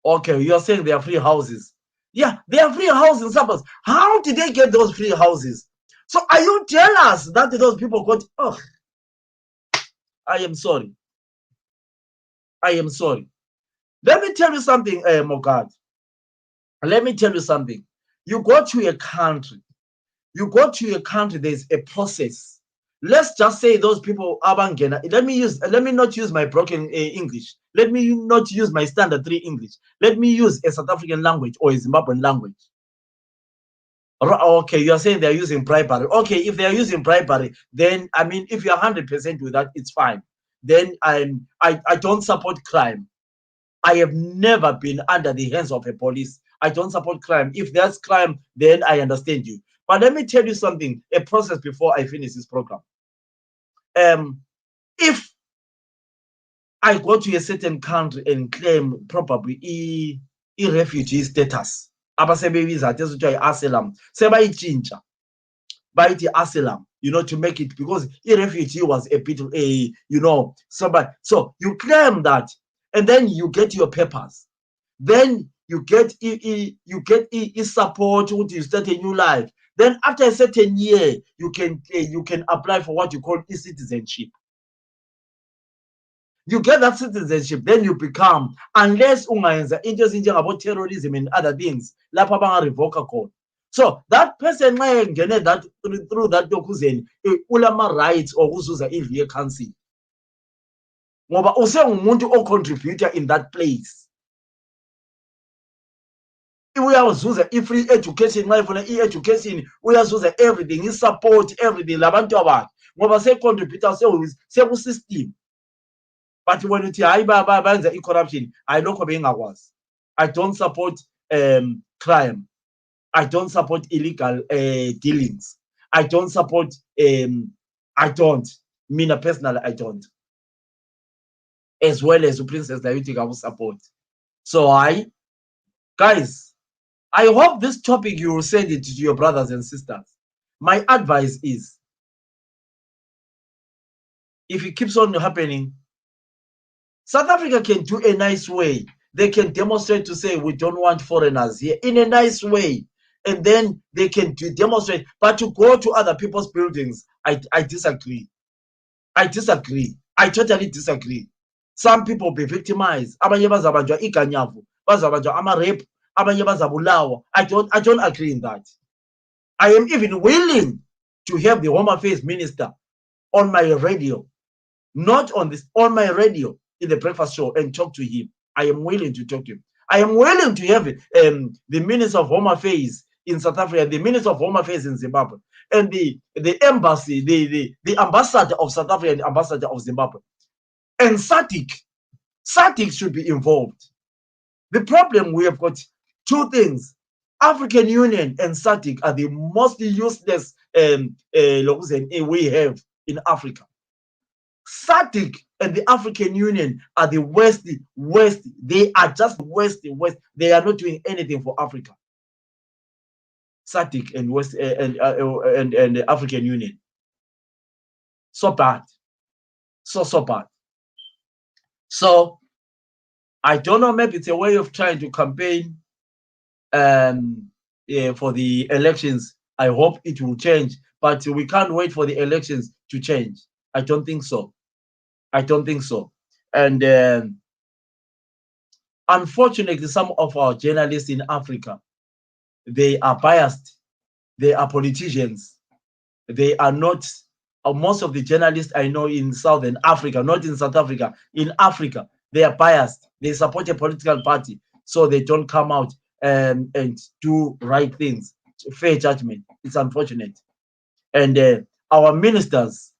Speaker 3: Okay, you're saying there are free houses. Yeah, there are free houses in suburbs. How did they get those free houses? So are you jealous that those people got? Oh, I am sorry. I am sorry. Let me tell you something, Mogad. Let me tell you something. You go to a country. There's a process. Let's just say those people abangena. Let me not use my broken English. Let me not use my standard 3 English. Let me use a South African language or a Zimbabwean language. Okay, you are saying they're using bribery. Okay, if they are using bribery, then I mean, if you're 100% with that, it's fine. Then I don't support crime. I have never been under the hands of a police. I don't support crime. If there's crime, then I understand you. But let me tell you something, a process before I finish this program. If I go to a certain country and claim probably a refugee status, abasebebiza asylum, sebayichinja bayithi asylum, to make it, because a refugee was a bit so you claim that, and then you get your papers, then you get support to start a new life. Then after a certain year, you can apply for what you call e-citizenship. You get that citizenship, then you become, unless ungayenza into ezinjengabo terrorism and other things, lapha bangarevoka khona. So that person may get that through that dokuzeni ulama rights okuzuza indlu ye-council, ngoba usengumuntu o-contributor in that place. Uyazuza i-free education, nxa ifuna i-education uyazuza everything, i-support, everything labantu abakhe, ngoba se-contributor seku-system. But when you say banza i-corruption, I lokho bengakwazi. I don't support crime. I don't support illegal dealings. I don't support mina personally, I don't. As well as the Princess Dayuti, I will support. So guys, I hope this topic you will send it to your brothers and sisters. My advice is, if it keeps on happening, South Africa can do a nice way. They can demonstrate to say we don't want foreigners here in a nice way, and then they can demonstrate. But to go to other people's buildings, I disagree. I disagree. I totally disagree. Some people be victimized. Abanye bazabanjwa iganyavu, bazabanjwa ama-rape, abanye bazabulawa. I don't agree in that. I am even willing to have the Home Affairs Minister on my radio, not on my radio in the breakfast show, and talk to him. I am willing to talk to him. I am willing to have the Minister of Home Affairs in South Africa, the Minister of Home Affairs in Zimbabwe, and the embassy, the ambassador of South Africa and the ambassador of Zimbabwe. And SADC should be involved. The problem, we have got two things. African Union and SADC are the most useless we have in Africa. SADC and the African Union are the worst. They are just worst. They are not doing anything for Africa. SADC and and the African Union. So bad. So bad. So I don't know, maybe it's a way of trying to campaign for the elections. I hope it will change, but we can't wait for the elections to change. I don't think so. I don't think so. And unfortunately, some of our journalists in Africa, they are biased. They are politicians. They are not. Most of the journalists I know in Southern Africa, not in South Africa, in Africa, they are biased. They support a political party, so they don't come out and do right things, fair judgment. It's unfortunate. And our ministers,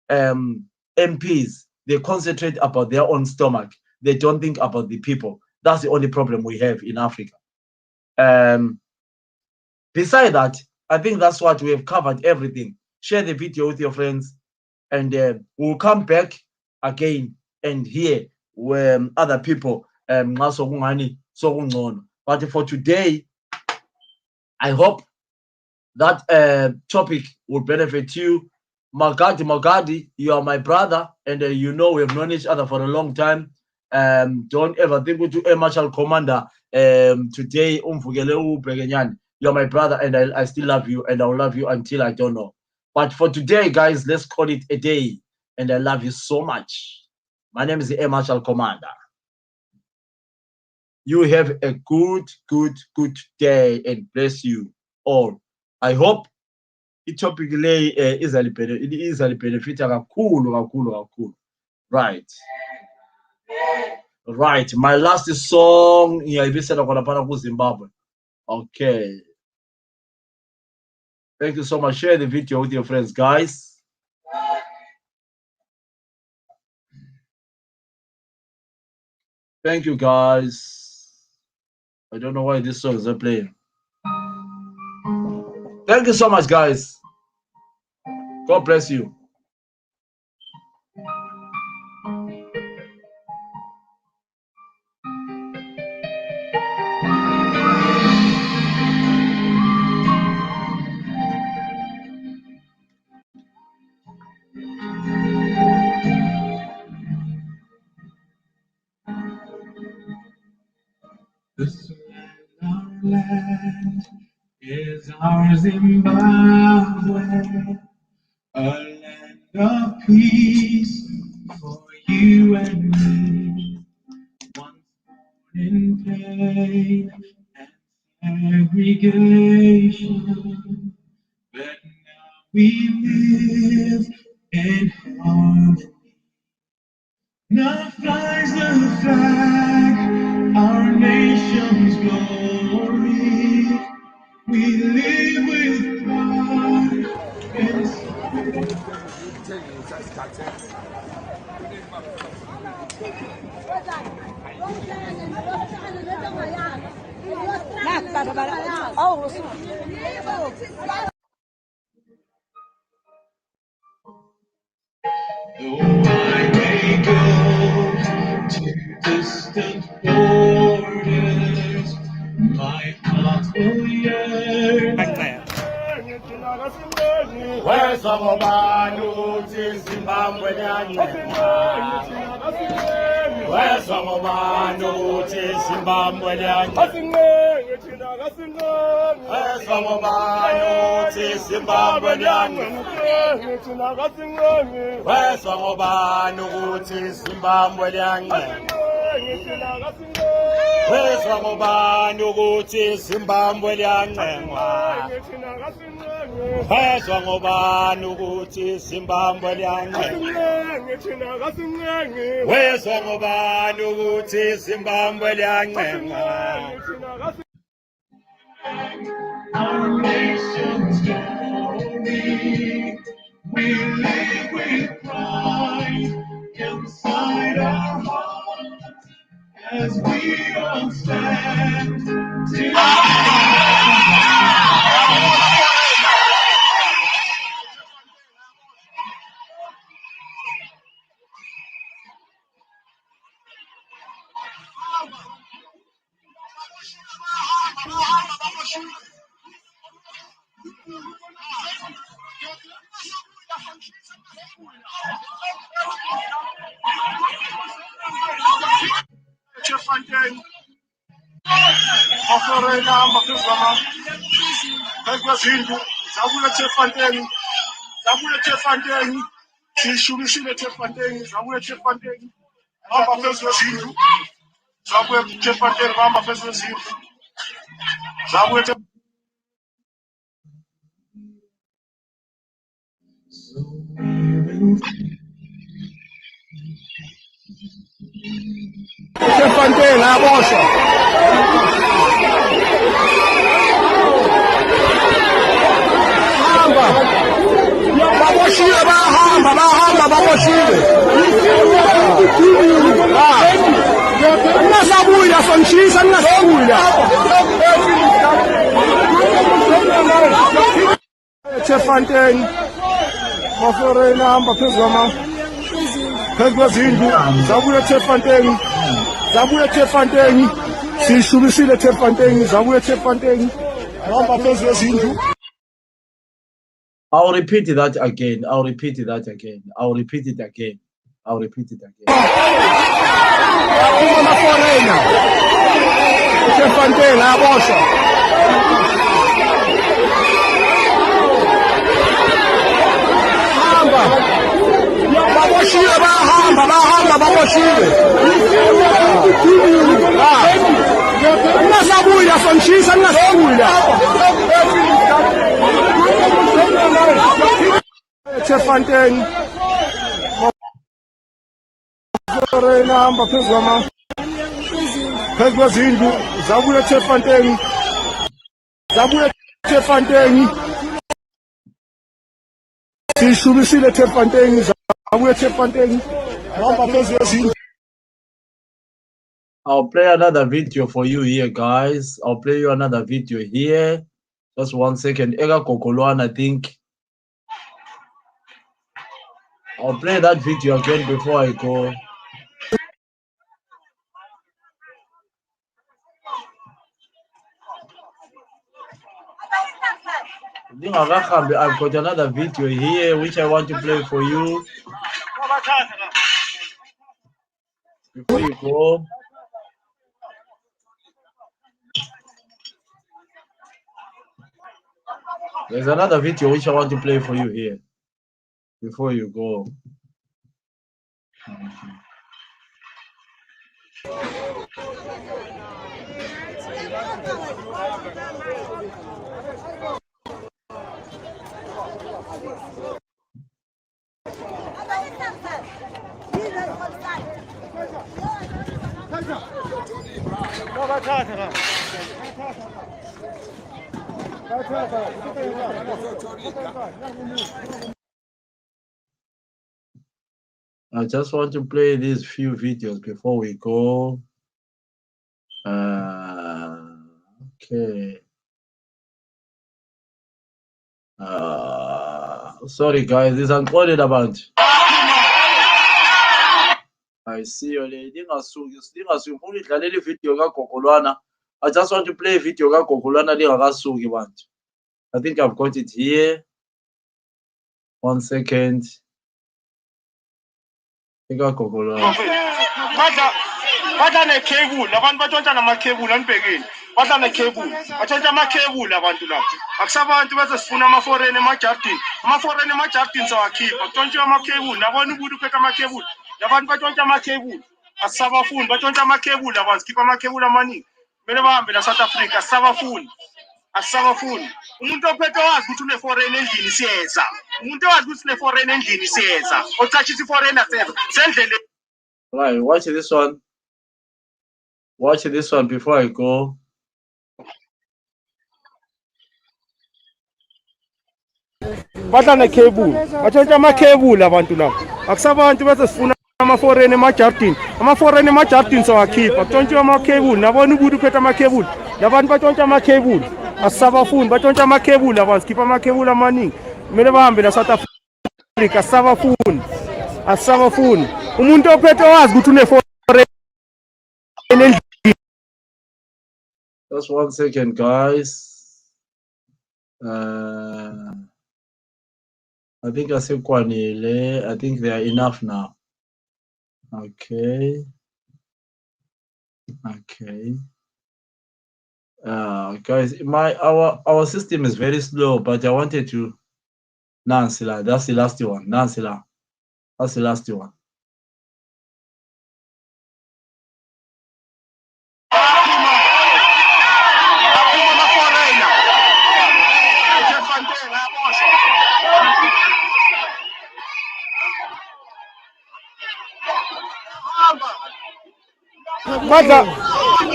Speaker 3: MPs, they concentrate about their own stomach. They don't think about the people. That's the only problem we have in Africa. Beside that, I think that's what we have covered everything. Share the video with your friends, and we'll come back again and hear when other people but for today, I hope that topic will benefit you. Magadi, you are my brother, and we have known each other for a long time. Don't ever think with you, Air Marshal Commander. Today, you're my brother, and I still love you, and I'll love you until I don't know. But for today, guys, let's call it a day, and I love you so much. My name is the Air Marshal Commander. You have a good day, and bless you all. I hope the topic is a benefit kakhulu. Right, my last song ngiyayibisela khona phana ku Zimbabwe. Okay, thank you so much. Share the video with your friends, guys. Thank you, guys. I don't know why these songs are playing. Thank you so much, guys. God bless you.
Speaker 1: This land is our Zimbabwe, a land of peace for you and me. Once born in pain and segregation, but now we live in harmony. Now flies the flag, our nation's glory. We live with pride and though I may go to distant borders, my heart will yearn.
Speaker 5: Where's our man who is Zimbabwe? Where's our man who is Zimbabwe? Where's our man who is Zimbabwe? Where's our man who is Zimbabwe? Where's our man who is Zimbabwe? Where's our man who is Zimbabwe? Where's our man who is Zimbabwe?
Speaker 1: Our nation's glory, we live with pride inside our hearts as we all stand together.
Speaker 5: Fontaine, Maforena, Mapizama, Pezazindi, Zabuya Fontaine, Zabuya Fontaine, Sishubisile Fontaine, Zabuya Fontaine, Mapizazindi.
Speaker 3: I'll repeat that again. I'll repeat it again. I'll repeat it again. I'll play another video for you here, guys. I'll play you another video here. Just 1 second. Ega Kokolwan, I think. I'll play that video again before I go. I've got another video here which I want to play for you. Before you go. There's another video which I want to play for you here. Before you go. I just want to play these few videos before we go. Okay. Sorry guys, this is uncoded about. I see you lady. I just want to play a video. I think I've got it here. 1 second.
Speaker 5: Badla cable, abantu batshontsha nama-cable anibhekeni. Badla ne-cable, batshontsha ama-cable abantu lapho. Akusabantu bese sifuna ama-foreign emajardini. Ama-foreign emajardini sawakhipha, kutshontshiwe ama-cable. Nabona ubuthi uphethe ama-cable. Labantu batshontsha ama-cable. Asisabafuni, batshontsha ama-cable abantu, sikhipha ama-cable amaningi. Kumele bahambe la South Africa, asisabafuni. Umuntu ophethe wazi ukuthi une-foreign endlini siyeza. Umuntu wazi ukuthi une-foreign endlini siyeza. Othashisa i-foreigner sendleleni.
Speaker 3: Right, watch this one. Watch this one before I go.
Speaker 5: Badla ne-cable, batshontsha ama-cable abantu lapho. Akusabantu bese sifuna ama-foreign emajardini. Ama-foreign emajardini sawakhipha, kutshontshiwe ama-cable. Nabona ubuthi uphethe ama-cable. Labantu batshontsha ama-cable. Asisabafuni, batshontsha ama-cable abantu, sikhipha ama-cable amaningi. Kumele bahambe la South Africa, asisabafuni. Umuntu ophethe wazi ukuthi une-foreign endlini.
Speaker 3: Just 1 second, guys. I think I said Kwanile. I think they are enough now. Okay. Guys, our system is very slow, but I wanted to. Nansila, that's the last one. Nansila, that's the last one.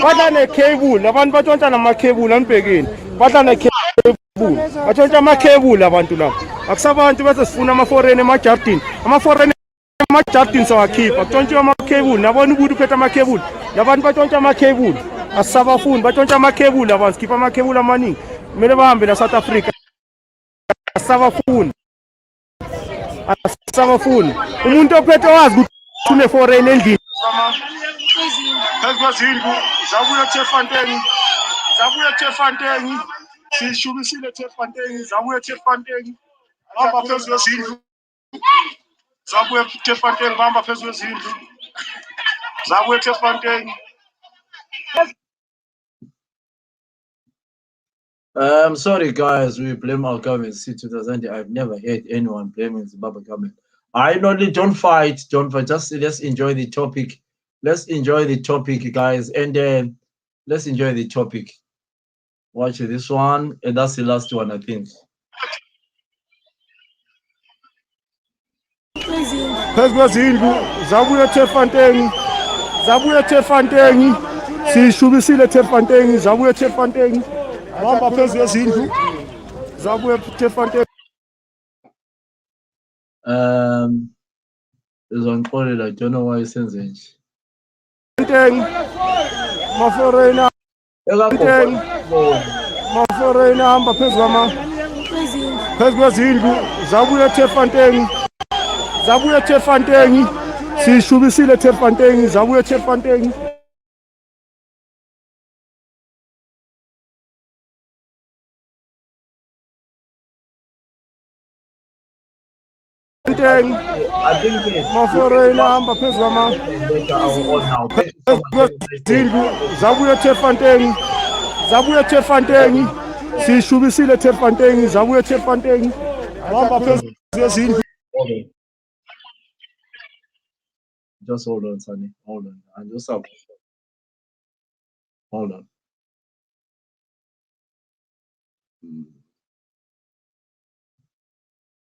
Speaker 5: Badla ne-cable, abantu batshontsha nama-cable anibhekeni. Badla ne-cable, batshontsha ama-cable abantu lapho. Akusabantu bese sifuna ama-foreign emajardini. Ama-foreign emajardini sawakhipha, kutshontshiwe ama-cable. Nabona ubuthi uphethe ama-cable. Labantu batshontsha ama-cable. Asisabafuni, batshontsha ama-cable abantu, sikhipha ama-cable amaningi. Kumele bahambe la South Africa. Asisabafuni. Umuntu ophethe wazi ukuthi une-foreign endlini. Phezulu zabuya Tefanteni, sishubisile Tefanteni, zabuya Tefanteni. Hamba phezulu kwezindlu. Zabuye Tefontein bamba phezulu kwezindlu. Zabuye Tefontein.
Speaker 3: Sorry guys, we blame our government since 2000. I've never heard anyone blaming Zimbabwe government. I only don't fight. Just let's enjoy the topic. Let's enjoy the topic, guys, and then let's enjoy the topic. Watch this one, and that's the last one, I think.
Speaker 5: Phezulu kwezindlu zabuye Tefontein. Zabuye Tefontein. Sishubisile Tefontein, zabuye Tefontein. Bamba phezulu kwezindlu. Zabuye Tefontein.
Speaker 3: There's one call, I don't know why it sends it.
Speaker 5: Maforena hamba phezulu kwezindlu zabuye Tefontein. Zabuye Tefontein. Sishubisile Tefontein, zabuye Tefontein.
Speaker 3: I think
Speaker 5: Maforena hamba phezulu kwezindlu zabuye Tefontein. Zabuye Tefontein. Sishubisile Tefontein, zabuye Tefontein. Hamba phezulu kwezindlu.
Speaker 3: Just hold on, Sonny. Hold on. I'm just up. Hold on.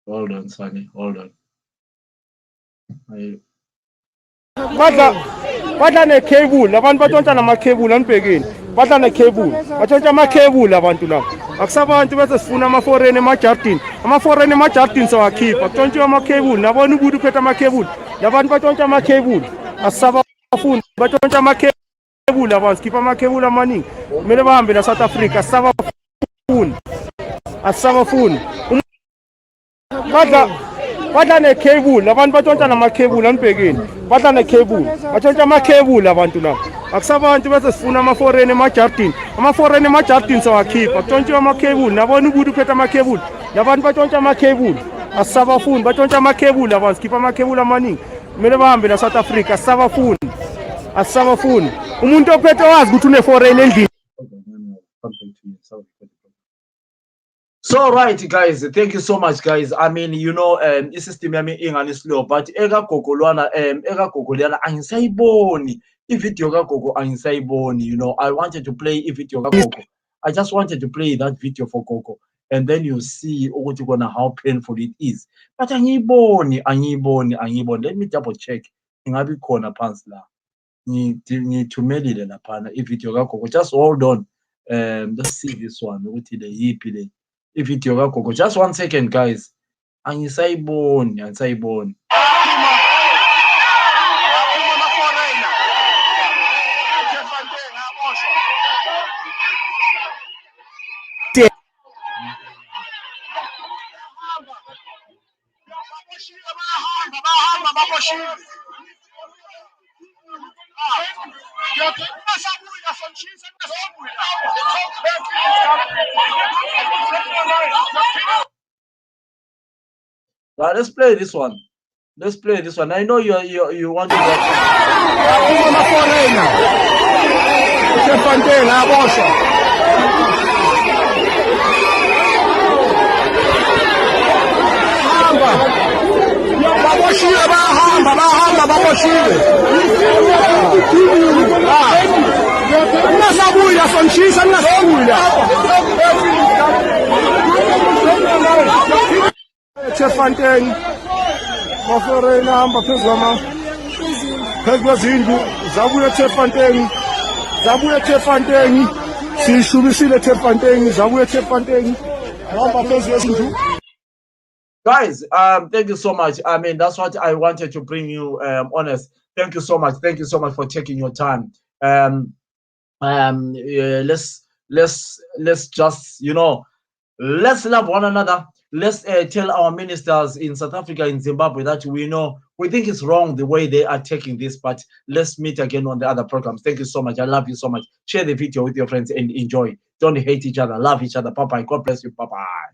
Speaker 3: Hold on, Sonny. Hold on.
Speaker 5: Badla ne-cable, abantu batshontsha nama-cable anibhekeni. Badla ne-cable, batshontsha ama-cable abantu laba. Akusabantu bese sifuna ama-foreign emajardini. Ama-foreign emajardini sawakhipha, kutshontshwe ama-cable. Nabona ubuthi uphethe ama-cable. Labantu batshontsha ama-cable. Asisabafundi, batshontsha ama-cable abantu. Sikhipha ama-cable amaningi. Kumele bahambe la South Africa, asisabafundi. Asisabafuni. Badla ne-cable, abantu batshontsha nama-cable anibhekeni. Badla ne-cable, batshontsha ama-cable abantu laba. Akusabantu bese sifuna ama-foreign emajardini. Ama-foreign emajardini sawakhipha, kutshontshwe ama-cable. Nabona ubuthi uphethe ama-cable. Labantu batshontsha ama-cable. Asisabafundi, batshontsha ama-cable abantu. Sikhipha ama-cable amaningi. Kumele bahambe la South Africa, asisabafundi. Asisabafundi. Umuntu ophethe wazi ukuthi une-foreign endlini.
Speaker 3: So right, guys, thank you so much, guys. I mean, you know, system yami ingani slow, but ega gogolwana angisayiboni. Ivideo kagogo angisayiboni, you know. I wanted to play ivideo kagogo. I just wanted to play that video for Gogo, and then you see how painful it is. But angiyiboni. Let me double check. Ingabi khona phansi la. Ngithumelile laphana ivideo kagogo. Just hold on. Let's see this one. Ukuthi le yipi le. Ivideo kagogo. Just 1 second, guys. Angisayiboni. Right, let's play this one. I know you want to watch
Speaker 5: Tefontein, maforena hamba phezulu kwezindlu zabuye Tefontein. Sishubisile Tefontein, zabuye Tefontein. Hamba phezulu kwezindlu.
Speaker 3: Guys, thank you so much. I mean, that's what I wanted to bring you. Honest, thank you so much for taking your time. Let's just, you know, let's love one another. Let's tell our ministers in South Africa, in Zimbabwe, that we think it's wrong the way they are taking this, but let's meet again on the other programs. Thank you so much. I love you so much. Share the video with your friends and enjoy. Don't hate each other. Love each other. Bye-bye. God bless you. Bye-bye.